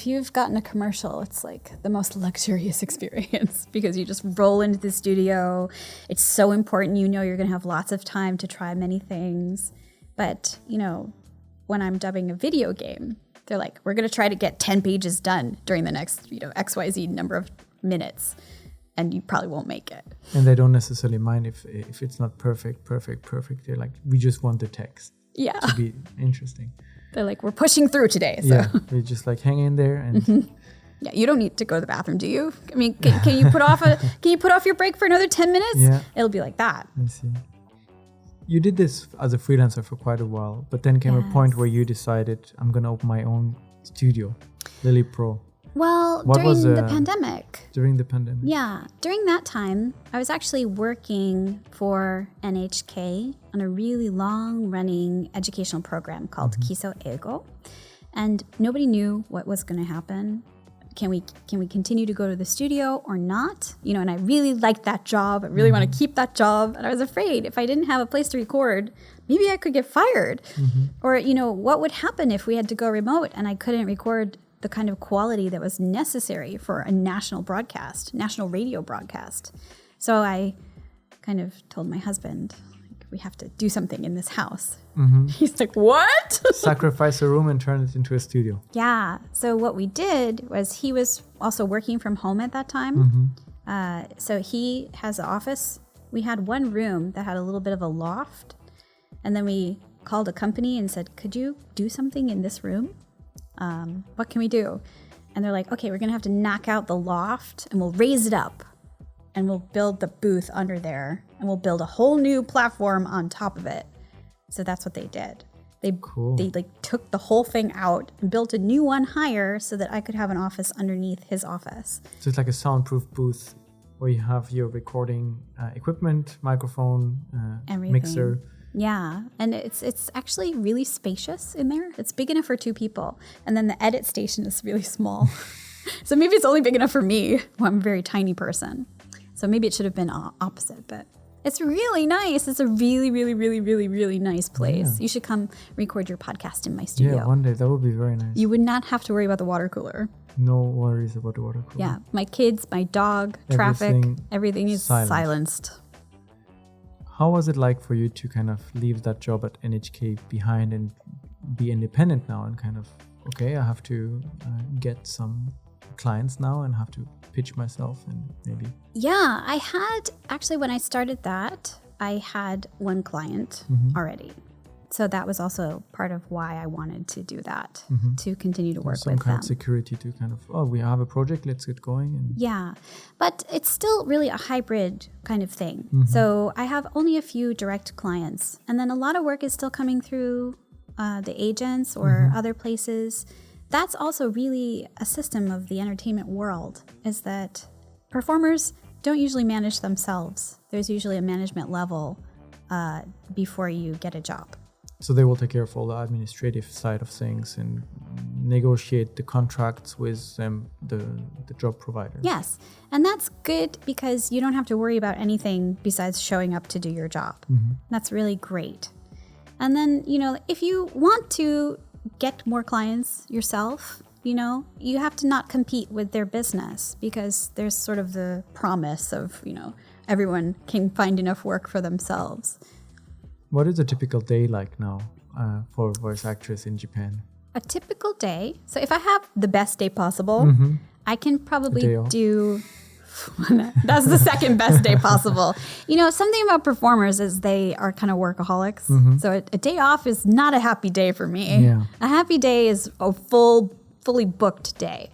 you've gotten a commercial, it's like the most luxurious experience because you just roll into the studio. It's so important. You're going to have lots of time to try many things. But, when I'm dubbing a video game, they're like, we're going to try to get 10 pages done during the next, XYZ number of minutes. And you probably won't make it. And they don't necessarily mind if it's not perfect. They're like, we just want the text to be interesting. They're like, we're pushing through today. So. Yeah, we just hang in there. And Yeah, you don't need to go to the bathroom, do you? I mean, can you put off your break for another 10 minutes? Yeah. It'll be like that. I see. You did this as a freelancer for quite a while, but then came a point where you decided, I'm going to open my own studio, Lily Pro. Well, during the pandemic. During the pandemic. Yeah. During that time, I was actually working for NHK on a really long-running educational program called Kiso Eigo. And nobody knew what was going to happen. Can we continue to go to the studio or not? You know, and I really liked that job. I really want to keep that job. And I was afraid if I didn't have a place to record, maybe I could get fired. Or, you know, what would happen if we had to go remote and I couldn't record the kind of quality that was necessary for a national radio broadcast. So I kind of told my husband, we have to do something in this house. He's like, what? Sacrifice a room and turn it into a studio. Yeah. So what we did was he was also working from home at that time. So he has an office. We had one room that had a little bit of a loft. And then we called a company and said, could you do something in this room? What can we do? And they're like, okay, we're going to have to knock out the loft and we'll raise it up. And we'll build the booth under there. And we'll build a whole new platform on top of it. So that's what they did. They like took the whole thing out and built a new one higher so that I could have an office underneath his office. So it's like a soundproof booth where you have your recording equipment, microphone, mixer. Yeah, and it's actually really spacious in there. It's big enough for 2 people. And then the edit station is really small. So maybe it's only big enough for me. Well, I'm a very tiny person. So maybe it should have been opposite, but it's really nice. It's a really, really, really, really, really nice place. Yeah. You should come record your podcast in my studio. Yeah, one day. That would be very nice. You would not have to worry about the water cooler. No worries about the water cooler. Yeah, my kids, my dog, traffic, everything is silenced. How was it like for you to kind of leave that job at NHK behind and be independent now and kind of, okay, I have to get some clients now and have to pitch myself and maybe... Yeah, I had, actually when I started that, I had one client already. So that was also part of why I wanted to do that, to continue to work with them. Some kind of security to kind of, we have a project, let's get going. And yeah, but it's still really a hybrid kind of thing. So I have only a few direct clients, and then a lot of work is still coming through the agents or other places. That's also really a system of the entertainment world, is that performers don't usually manage themselves. There's usually a management level before you get a job. So they will take care of all the administrative side of things and negotiate the contracts with the job provider. Yes, and that's good because you don't have to worry about anything besides showing up to do your job. That's really great. And then, you know, if you want to get more clients yourself, you know, you have to not compete with their business because there's sort of the promise of, you know, everyone can find enough work for themselves. What is a typical day like now for a voice actress in Japan? A typical day. So if I have the best day possible, I can probably do... That's the second best day possible. You know, something about performers is they are kind of workaholics. So a day off is not a happy day for me. Yeah. A happy day is a fully booked day.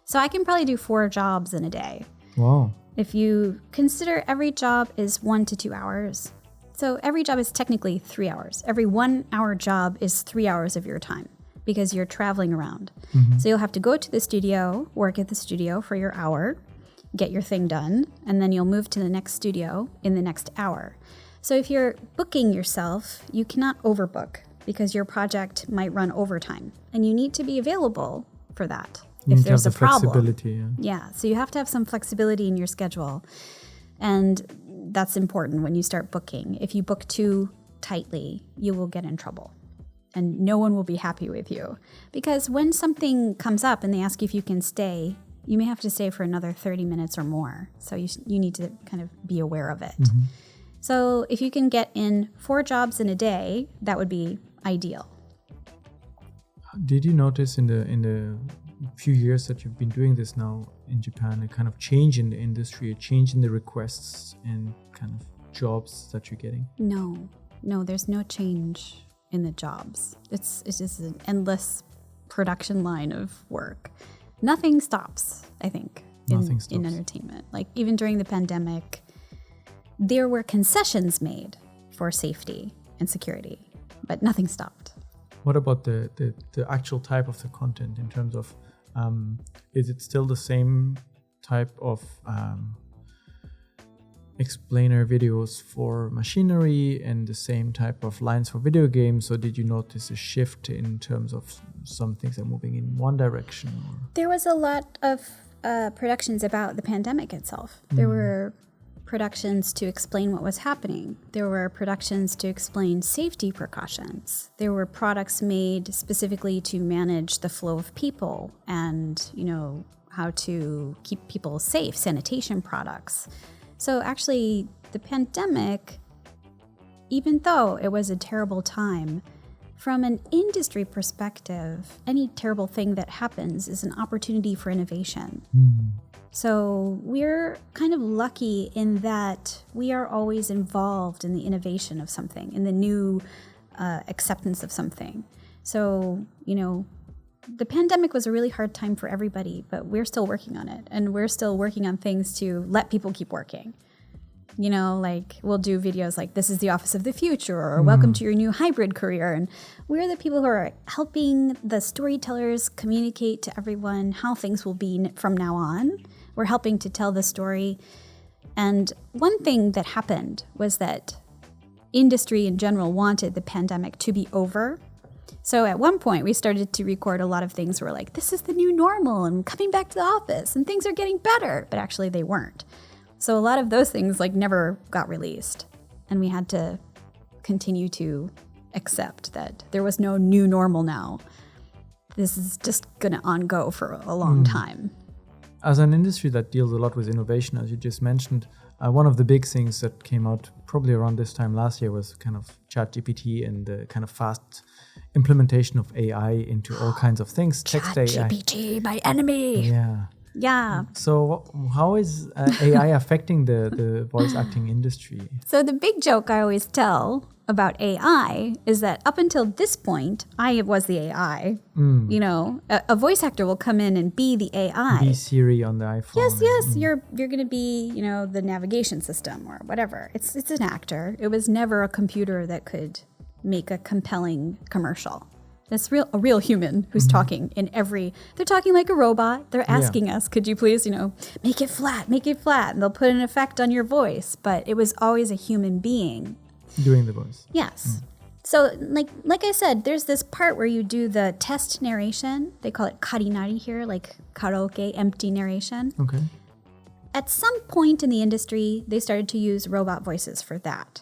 So I can probably do 4 jobs in a day. Wow. If you consider every job is 1 to 2 hours. So every job is technically 3 hours. Every 1 hour job is 3 hours of your time because you're traveling around. So you'll have to go to the studio, work at the studio for your hour, get your thing done, and then you'll move to the next studio in the next hour. So if you're booking yourself, you cannot overbook because your project might run overtime, and you need to be available for that if there's a problem. Flexibility, yeah, so you have to have some flexibility in your schedule, and that's important when you start booking. If you book too tightly, you will get in trouble, and no one will be happy with you because when something comes up and they ask you if you can stay, you may have to stay for another 30 minutes or more. So you need to kind of be aware of it. So if you can get in 4 jobs in a day, that would be ideal. Did you notice in the few years that you've been doing this now in Japan, a kind of change in the industry, a change in the requests and kind of jobs that you're getting? No, there's no change in the jobs. It's just an endless production line of work. nothing stops, I think, Nothing in stops. entertainment. Like even during the pandemic, there were concessions made for safety and security, but nothing stopped. What about the actual type of the content in terms of, is it still the same type of explainer videos for machinery and the same type of lines for video games? Or did you notice a shift in terms of some things are moving in one direction? Or? There was a lot of productions about the pandemic itself. There were productions to explain what was happening. There were productions to explain safety precautions. There were products made specifically to manage the flow of people and, how to keep people safe, sanitation products. So actually, the pandemic, even though it was a terrible time, from an industry perspective, any terrible thing that happens is an opportunity for innovation. So we're kind of lucky in that we are always involved in the innovation of something, in the new acceptance of something. So, the pandemic was a really hard time for everybody, but we're still working on it. And we're still working on things to let people keep working. Like we'll do videos like this is the office of the future or welcome to your new hybrid career. And we're the people who are helping the storytellers communicate to everyone how things will be from now on. We're helping to tell the story. And one thing that happened was that industry in general wanted the pandemic to be over. So at one point, we started to record a lot of things where we're like, this is the new normal and coming back to the office and things are getting better. But actually, they weren't. So a lot of those things never got released. And we had to continue to accept that there was no new normal now. This is just going to on-go for a long time. As an industry that deals a lot with innovation, as you just mentioned, one of the big things that came out probably around this time last year was kind of ChatGPT and the kind of fast implementation of AI into all kinds of things. Text AI. ChatGPT, my enemy. Yeah. So how is AI affecting the voice acting industry? So the big joke I always tell about AI is that up until this point, I was the AI. A voice actor will come in and be the AI. Be Siri on the iPhone. Yes. You're going to be, the navigation system or whatever. It's an actor. It was never a computer that could make a compelling commercial. It's a real human who's talking they're talking like a robot. They're asking us, could you please, make it flat. And they'll put an effect on your voice. But it was always a human being doing the voice. Yes. So like I said, there's this part where you do the test narration. They call it karinari here, like karaoke, empty narration. Okay. At some point in the industry, they started to use robot voices for that.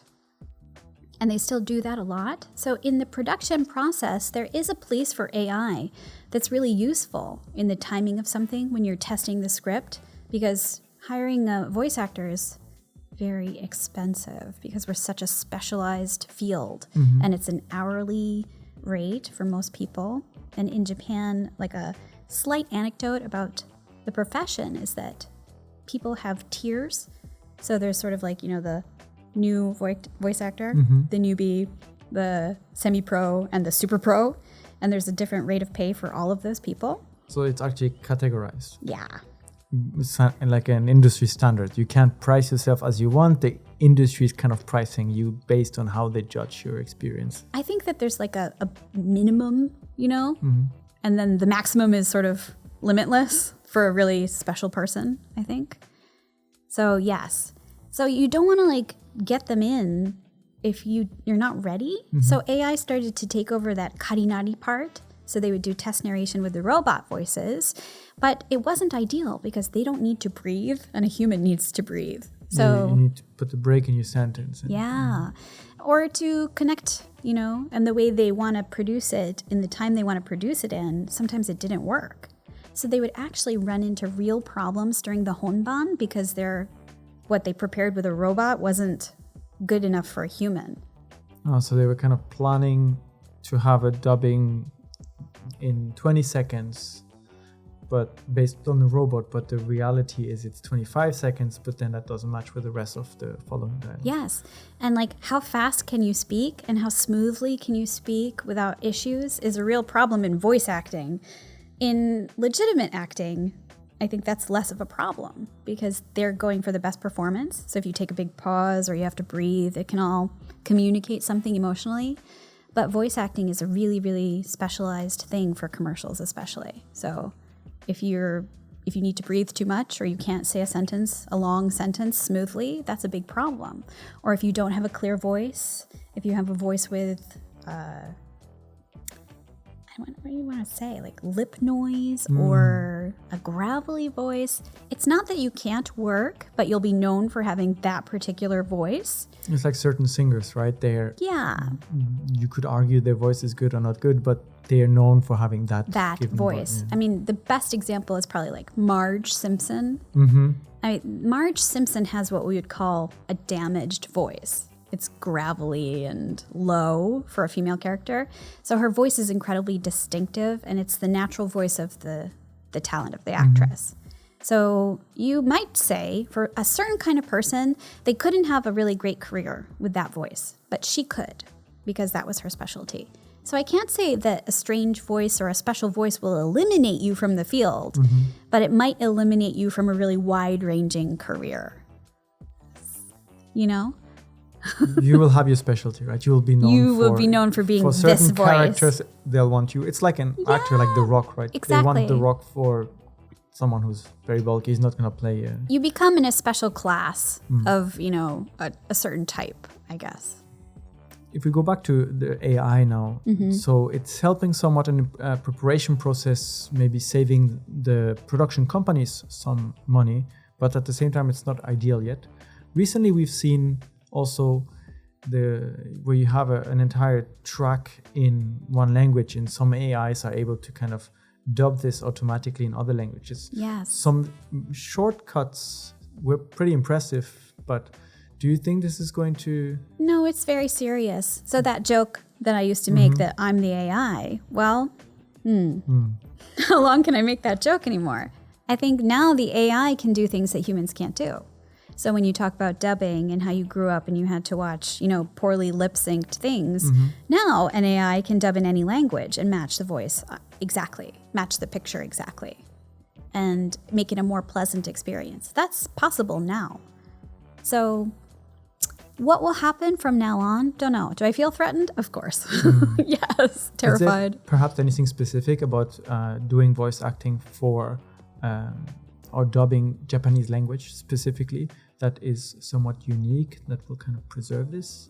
And they still do that a lot. So in the production process, there is a place for AI that's really useful in the timing of something when you're testing the script, because hiring a voice actor is very expensive because we're such a specialized field and it's an hourly rate for most people. And in Japan, like a slight anecdote about the profession is that people have tiers. So there's sort of like, the new voice actor, the newbie, the semi-pro, and the super pro. And there's a different rate of pay for all of those people. So it's actually categorized. Yeah. Like an industry standard. You can't price yourself as you want. The industry is kind of pricing you based on how they judge your experience. I think that there's like a minimum, and then the maximum is sort of limitless for a really special person, I think. So yes. So you don't want to get them in if you're not ready. So AI started to take over that karinari part. So they would do test narration with the robot voices, but it wasn't ideal because they don't need to breathe and a human needs to breathe. So you need to put a break in your sentence. Or to connect, and the way they want to produce it in the time they want to produce it in, sometimes it didn't work. So they would actually run into real problems during the honban because what they prepared with a robot wasn't good enough for a human. Oh, so they were kind of planning to have a dubbing in 20 seconds, but based on the robot, but the reality is it's 25 seconds, but then that doesn't match with the rest of the following dialogue. Yes. And how fast can you speak and how smoothly can you speak without issues is a real problem in voice acting. In legitimate acting, I think that's less of a problem because they're going for the best performance. So if you take a big pause or you have to breathe, it can all communicate something emotionally. But voice acting is a really, really specialized thing for commercials especially. So if you need to breathe too much or you can't say a long sentence smoothly, that's a big problem. Or if you don't have a clear voice, if you have a voice with what do you want to say, like lip noise or a gravelly voice, it's not that you can't work, but you'll be known for having that particular voice. It's like certain singers, right? You could argue their voice is good or not good, but they are known for having that voice. I mean, the best example is probably like Marge Simpson. Marge Simpson has what we would call a damaged voice. It's gravelly and low for a female character. So her voice is incredibly distinctive, and it's the natural voice of the talent of the actress. So you might say for a certain kind of person, they couldn't have a really great career with that voice, but she could because that was her specialty. So I can't say that a strange voice or a special voice will eliminate you from the field, but it might eliminate you from a really wide-ranging career. You know? You will have your specialty, right? You will be known for being for this certain voice. characters. They'll want you. It's like an actor like The Rock, right? Exactly. They want The Rock for someone who's very bulky. He's not going to play. You become in a special class of, a certain type, I guess. If we go back to the AI now, so it's helping somewhat in the preparation process, maybe saving the production companies some money, but at the same time, it's not ideal yet. Recently, we've seen also where you have an entire track in one language, and some AIs are able to kind of dub this automatically in other languages. Yes. Some shortcuts were pretty impressive, but do you think this is going to... No, it's very serious. So that joke that I used to make that I'm the AI, well, how long can I make that joke anymore? I think now the AI can do things that humans can't do. So when you talk about dubbing and how you grew up and you had to watch, poorly lip-synced things, now an AI can dub in any language and match the voice exactly, match the picture exactly, and make it a more pleasant experience. That's possible now. So what will happen from now on? Don't know. Do I feel threatened? Of course. Yes. Terrified. Is there perhaps anything specific about doing voice acting for or dubbing Japanese language specifically that is somewhat unique that will kind of preserve this?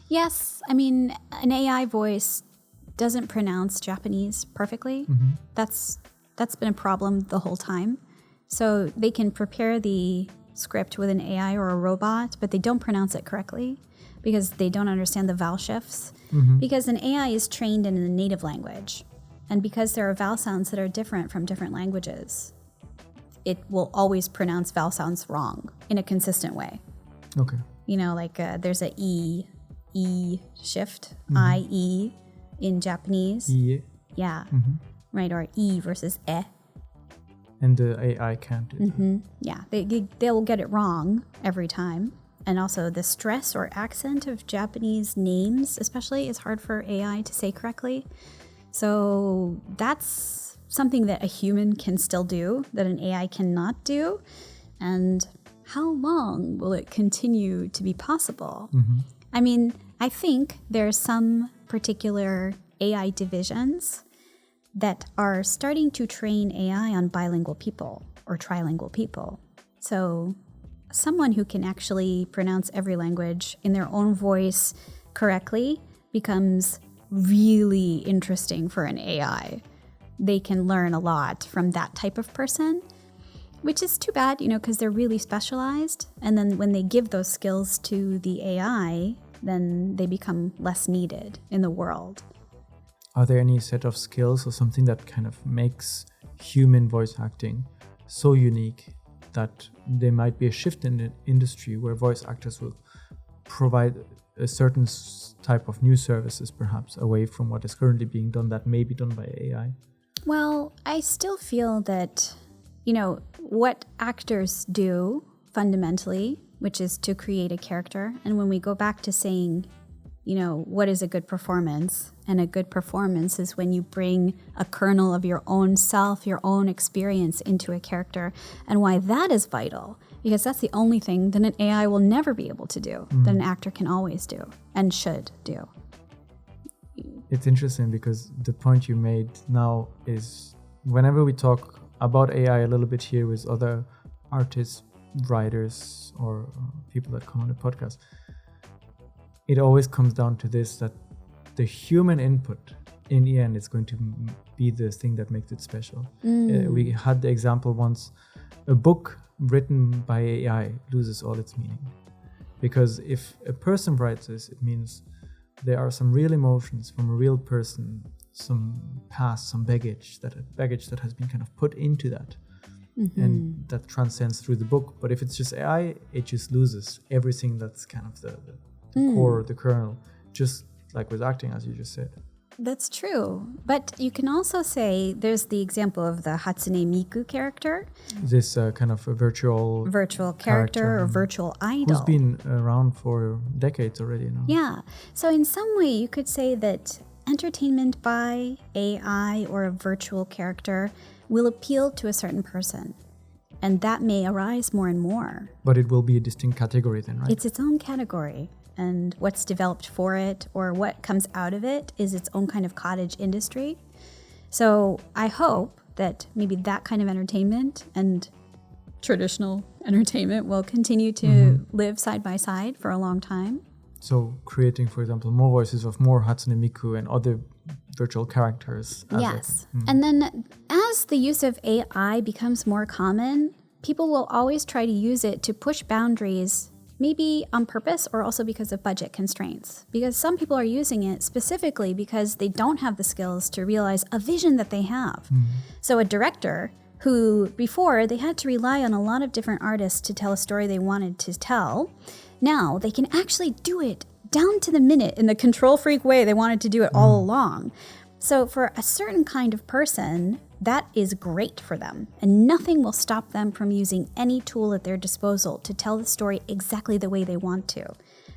Yes. I mean, an AI voice doesn't pronounce Japanese perfectly. That's been a problem the whole time. So they can prepare the script with an AI or a robot, but they don't pronounce it correctly because they don't understand the vowel shifts. Because an AI is trained in a native language. And because there are vowel sounds that are different from different languages, it will always pronounce vowel sounds wrong in a consistent way. Okay. There's a E shift, I-E in Japanese. E. Yeah. Right, or E versus E. And the AI can't do that. Yeah, they'll get it wrong every time. And also the stress or accent of Japanese names especially is hard for AI to say correctly. So that's something that a human can still do that an AI cannot do. And how long will it continue to be possible? I mean, I think there are some particular AI divisions that are starting to train AI on bilingual people or trilingual people. So someone who can actually pronounce every language in their own voice correctly becomes really interesting for an AI. They can learn a lot from that type of person, which is too bad, because they're really specialized. And then when they give those skills to the AI, then they become less needed in the world. Are there any set of skills or something that kind of makes human voice acting so unique that there might be a shift in the industry where voice actors will provide a certain type of new services, perhaps away from what is currently being done that may be done by AI? Well, I still feel that, what actors do fundamentally, which is to create a character. And when we go back to saying what is a good performance? And a good performance is when you bring a kernel of your own self, your own experience into a character. And why that is vital, because that's the only thing that an AI will never be able to do, that an actor can always do and should do. It's interesting because the point you made now is whenever we talk about AI a little bit here with other artists, writers, or people that come on the podcast, it always comes down to this, that the human input in the end is going to be the thing that makes it special. We had the example once, a book written by AI loses all its meaning. Because if a person writes this, it means there are some real emotions from a real person, some past, some baggage that has been kind of put into that. And that transcends through the book. But if it's just AI, it just loses everything that's kind of the core, the kernel, just like with acting, as you just said. That's true. But you can also say there's the example of the Hatsune Miku character. This kind of a virtual character or virtual idol. Who's been around for decades already. Yeah. So in some way, you could say that entertainment by AI or a virtual character will appeal to a certain person. And that may arise more and more. But it will be a distinct category then, right? It's its own category. And what's developed for it or what comes out of it is its own kind of cottage industry. So I hope that maybe that kind of entertainment and traditional entertainment will continue to live side by side for a long time. So creating, for example, more voices of more Hatsune Miku and other virtual characters. Yes. And then as the use of AI becomes more common, people will always try to use it to push boundaries, maybe on purpose or also because of budget constraints. Because some people are using it specifically because they don't have the skills to realize a vision that they have. So a director who before they had to rely on a lot of different artists to tell a story they wanted to tell, now they can actually do it down to the minute in the control freak way they wanted to do it all along. So for a certain kind of person, that is great for them, and nothing will stop them from using any tool at their disposal to tell the story exactly the way they want to.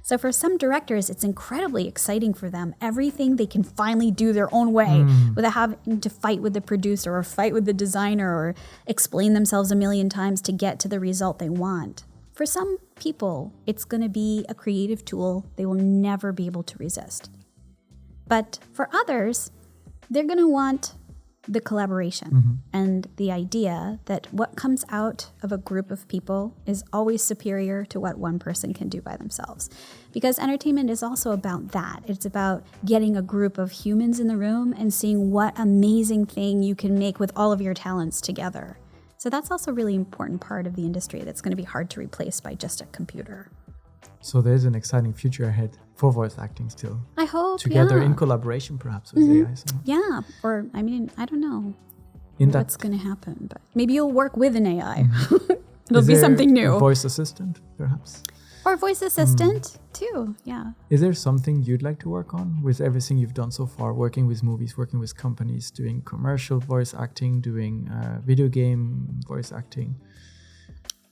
So for some directors, it's incredibly exciting for them. Everything they can finally do their own way without having to fight with the producer or fight with the designer or explain themselves a million times to get to the result they want. For some people, it's going to be a creative tool they will never be able to resist. But for others, they're going to want the collaboration and the idea that what comes out of a group of people is always superior to what one person can do by themselves. Because entertainment is also about that. It's about getting a group of humans in the room and seeing what amazing thing you can make with all of your talents together. So that's also a really important part of the industry that's going to be hard to replace by just a computer. So there's an exciting future ahead for voice acting still. I hope, together in collaboration perhaps with AI. So. Yeah, or I mean, I don't know what's going to happen, but maybe you'll work with an AI. It'll be something new. A voice assistant, perhaps? Or voice assistant too, yeah. Is there something you'd like to work on with everything you've done so far, working with movies, working with companies, doing commercial voice acting, doing video game voice acting?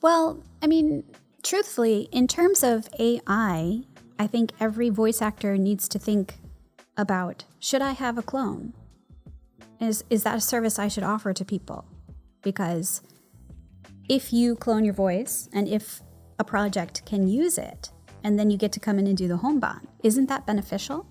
Well, I mean, truthfully, in terms of AI, I think every voice actor needs to think about, should I have a clone? Is that a service I should offer to people? Because if you clone your voice and if a project can use it, and then you get to come in and do the homeband, isn't that beneficial?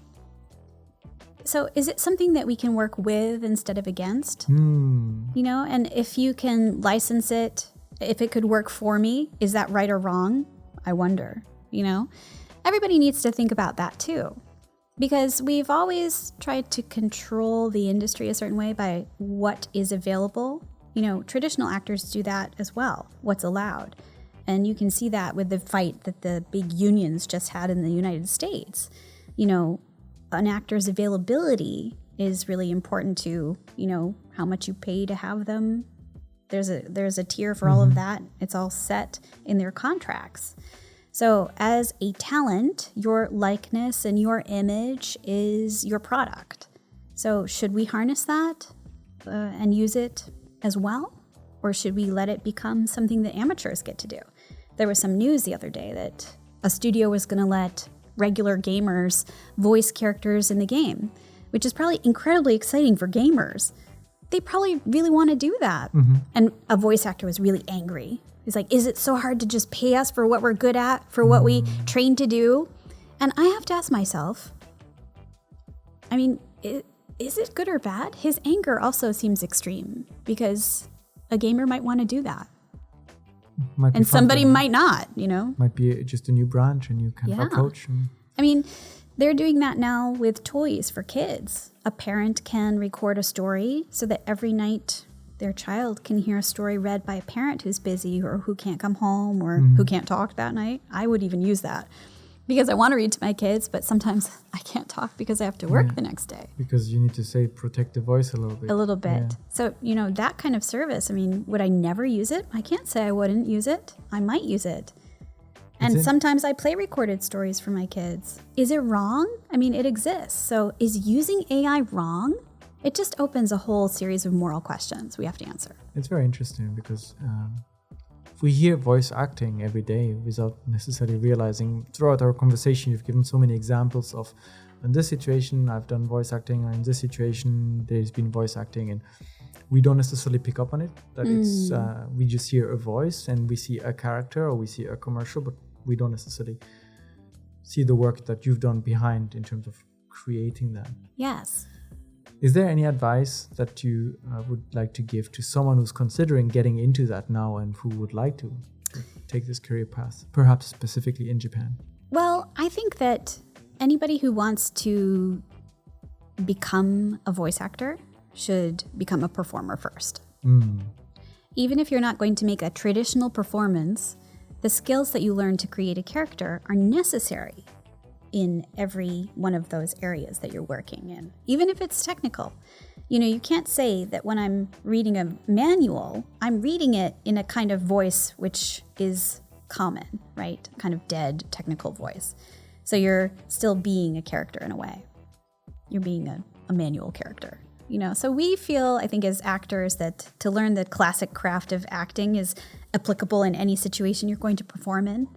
So is it something that we can work with instead of against? You know, and if you can license it, if it could work for me, is that right or wrong? I wonder, you know? Everybody needs to think about that too. Because we've always tried to control the industry a certain way by what is available. You know, traditional actors do that as well, what's allowed. And you can see that with the fight that the big unions just had in the United States. You know, an actor's availability is really important to, you know, how much you pay to have them. There's a tier for all of that. It's all set in their contracts. So as a talent, your likeness and your image is your product. So should we harness that and use it as well? Or should we let it become something that amateurs get to do? There was some news the other day that a studio was going to let regular gamers voice characters in the game, which is probably incredibly exciting for gamers. They probably really want to do that. And a voice actor was really angry. He's like, is it so hard to just pay us for what we're good at, for what we trained to do? And I have to ask myself, I mean, is it good or bad? His anger also seems extreme because a gamer might want to do that. And somebody might not, you know? Might be just a new branch, a new kind of approach. I mean, they're doing that now with toys for kids. A parent can record a story so that every night their child can hear a story read by a parent who's busy or who can't come home or who can't talk that night. I would even use that because I want to read to my kids, but sometimes I can't talk because I have to work the next day. Because you need to say, protect the voice a little bit. A little bit. Yeah. So, you know, that kind of service, I mean, would I never use it? I can't say I wouldn't use it. I might use it. And sometimes I play recorded stories for my kids. Is it wrong? I mean, it exists. So is using AI wrong? It just opens a whole series of moral questions we have to answer. It's very interesting because we hear voice acting every day without necessarily realizing. Throughout our conversation, you've given so many examples of, in this situation, I've done voice acting, or in this situation, there's been voice acting, and we don't necessarily pick up on it. That it's we just hear a voice and we see a character or we see a commercial, but we don't necessarily see the work that you've done behind in terms of creating that. Yes. Is there any advice that you would like to give to someone who's considering getting into that now and who would like to take this career path, perhaps specifically in Japan? Well, I think that anybody who wants to become a voice actor should become a performer first. Even if you're not going to make a traditional performance, the skills that you learn to create a character are necessary in every one of those areas that you're working in, even if it's technical. You know, you can't say that when I'm reading a manual, I'm reading it in a kind of voice which is common, right? Kind of dead technical voice. So you're still being a character in a way. You're being a manual character, you know? So we feel, I think, as actors that to learn the classic craft of acting is applicable in any situation you're going to perform in.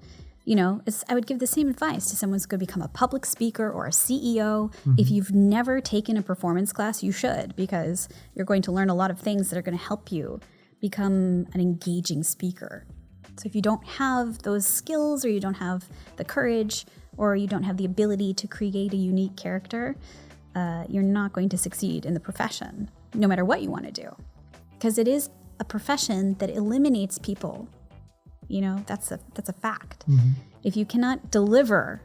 You know, I would give the same advice to someone who's going to become a public speaker or a CEO. If you've never taken a performance class, you should, because you're going to learn a lot of things that are going to help you become an engaging speaker. So if you don't have those skills, or you don't have the courage, or you don't have the ability to create a unique character, you're not going to succeed in the profession, no matter what you want to do. Because it is a profession that eliminates people. You know, that's a fact. If you cannot deliver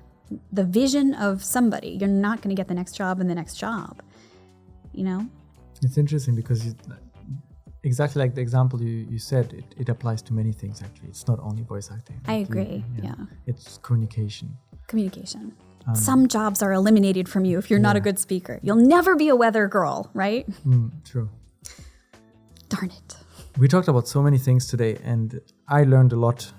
the vision of somebody, you're not going to get the next job and the next job, you know? It's interesting because exactly like the example you said, it applies to many things, actually. It's not only voice acting. I agree, yeah. It's communication. Communication. Some jobs are eliminated from you if you're not a good speaker. You'll never be a weather girl, right? True. Darn it. We talked about so many things today, and I learned a lot.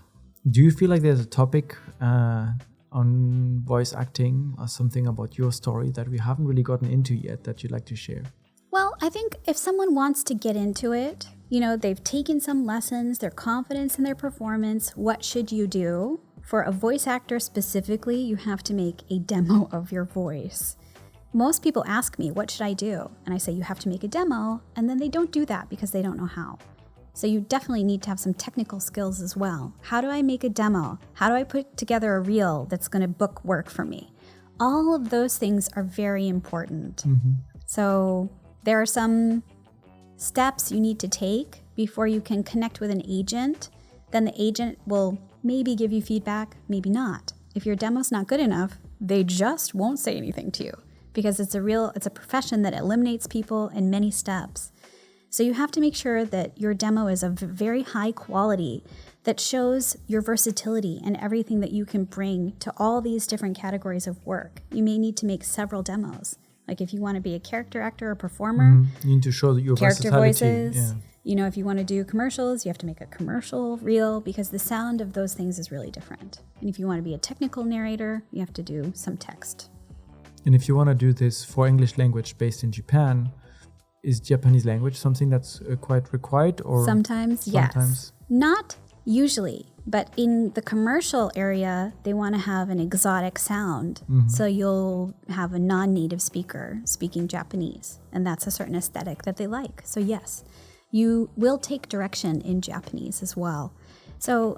Do you feel like there's a topic on voice acting or something about your story that we haven't really gotten into yet that you'd like to share? Well, I think if someone wants to get into it, you know, they've taken some lessons, their confidence in their performance, what should you do? For a voice actor specifically, you have to make a demo of your voice. Most people ask me, what should I do? And I say, you have to make a demo, and then they don't do that because they don't know how. So you definitely need to have some technical skills as well. How do I make a demo? How do I put together a reel that's going to book work for me? All of those things are very important. So there are some steps you need to take before you can connect with an agent. Then the agent will maybe give you feedback, maybe not. If your demo's not good enough, they just won't say anything to you because it's a profession that eliminates people in many steps. So you have to make sure that your demo is of very high quality that shows your versatility and everything that you can bring to all these different categories of work. You may need to make several demos. Like if you want to be a character actor or performer, you need to show that your character versatility. voices. You know, if you want to do commercials, you have to make a commercial reel because the sound of those things is really different. And if you want to be a technical narrator, you have to do some text. And if you want to do this for English language based in Japan, is Japanese language something that's quite required? Or sometimes, yes. Not Usually. But in the commercial area, they want to have an exotic sound. So you'll have a non-native speaker speaking Japanese, and that's a certain aesthetic that they like. So yes, you will take direction in Japanese as well. So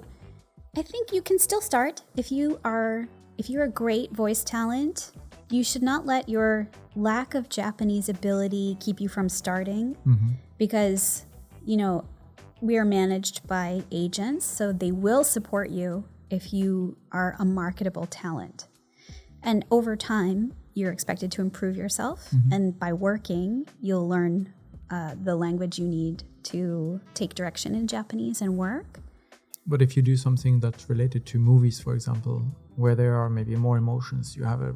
I think you can still start. If you're a great voice talent, you should not let your lack of Japanese ability keep you from starting, because, we are managed by agents, so they will support you if you are a marketable talent. And over time, you're expected to improve yourself, and by working, you'll learn the language you need to take direction in Japanese and work. But if you do something that's related to movies, for example, where there are maybe more emotions, you have a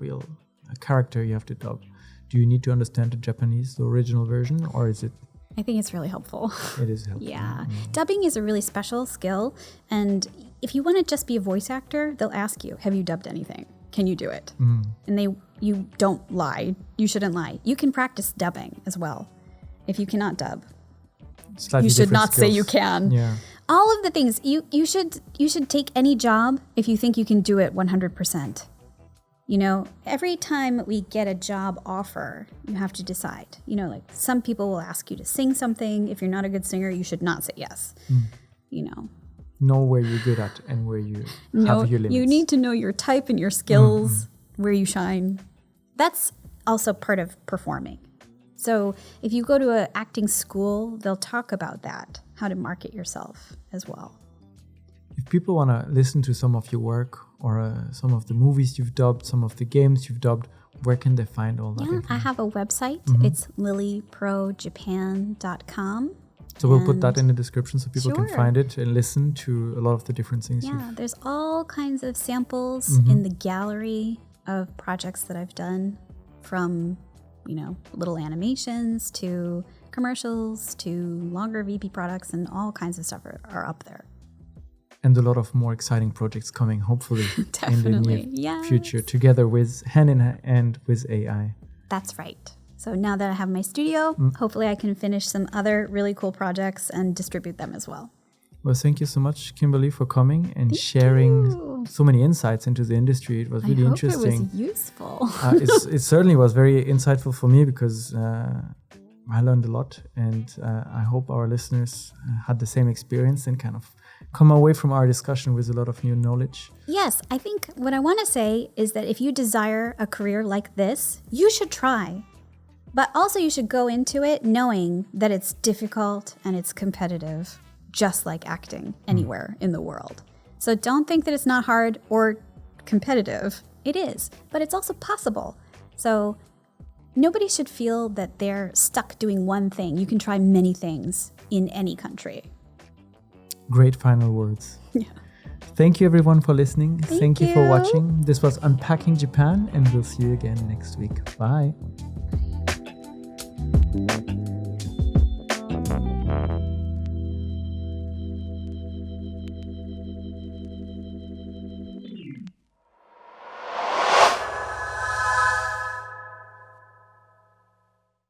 character you have to dub, do you need to understand the Japanese, the original version, or is it? I think it's really helpful. It is helpful. Yeah. Dubbing is a really special skill. And if you want to just be a voice actor, they'll ask you, have you dubbed anything? Can you do it? And you don't lie. You shouldn't lie. You can practice dubbing as well. If you cannot dub, Slightly you should different not say skills. you can. Yeah. All of the things, you should take any job if you think you can do it 100%. Every time we get a job offer, you have to decide. Like some people will ask you to sing something. If you're not a good singer, you should not say yes. Know where you're good at and where you have your limits. You need to know your type and your skills, where you shine. That's also part of performing. So if you go to an acting school, they'll talk about that, how to market yourself as well. If people want to listen to some of your work or some of the movies you've dubbed, some of the games you've dubbed, where can they find all that information? I have a website. It's lilyprojapan.com. So we'll put that in the description so people can find it and listen to a lot of the different things there's all kinds of samples in the gallery of projects that I've done, from little animations to commercials to longer VP products, and all kinds of stuff are up there. And a lot of more exciting projects coming, hopefully, in the near future, together with hand in hand with AI. That's right. So now that I have my studio, hopefully I can finish some other really cool projects and distribute them as well. Well, thank you so much, Kimberly, for coming and sharing so many insights into the industry. It was really interesting. I hope it was useful. It certainly was very insightful for me, because I learned a lot, and I hope our listeners had the same experience and kind of come away from our discussion with a lot of new knowledge. Yes, I think what I want to say is that if you desire a career like this, you should try. But also you should go into it knowing that it's difficult and it's competitive, just like acting anywhere in the world. So don't think that it's not hard or competitive. It is, but it's also possible. So nobody should feel that they're stuck doing one thing. You can try many things in any country. Great final words. Yeah. Thank you, everyone, for listening. Thank you for you. watching. This was Unpacking Japan, and we'll see you again next week. Bye.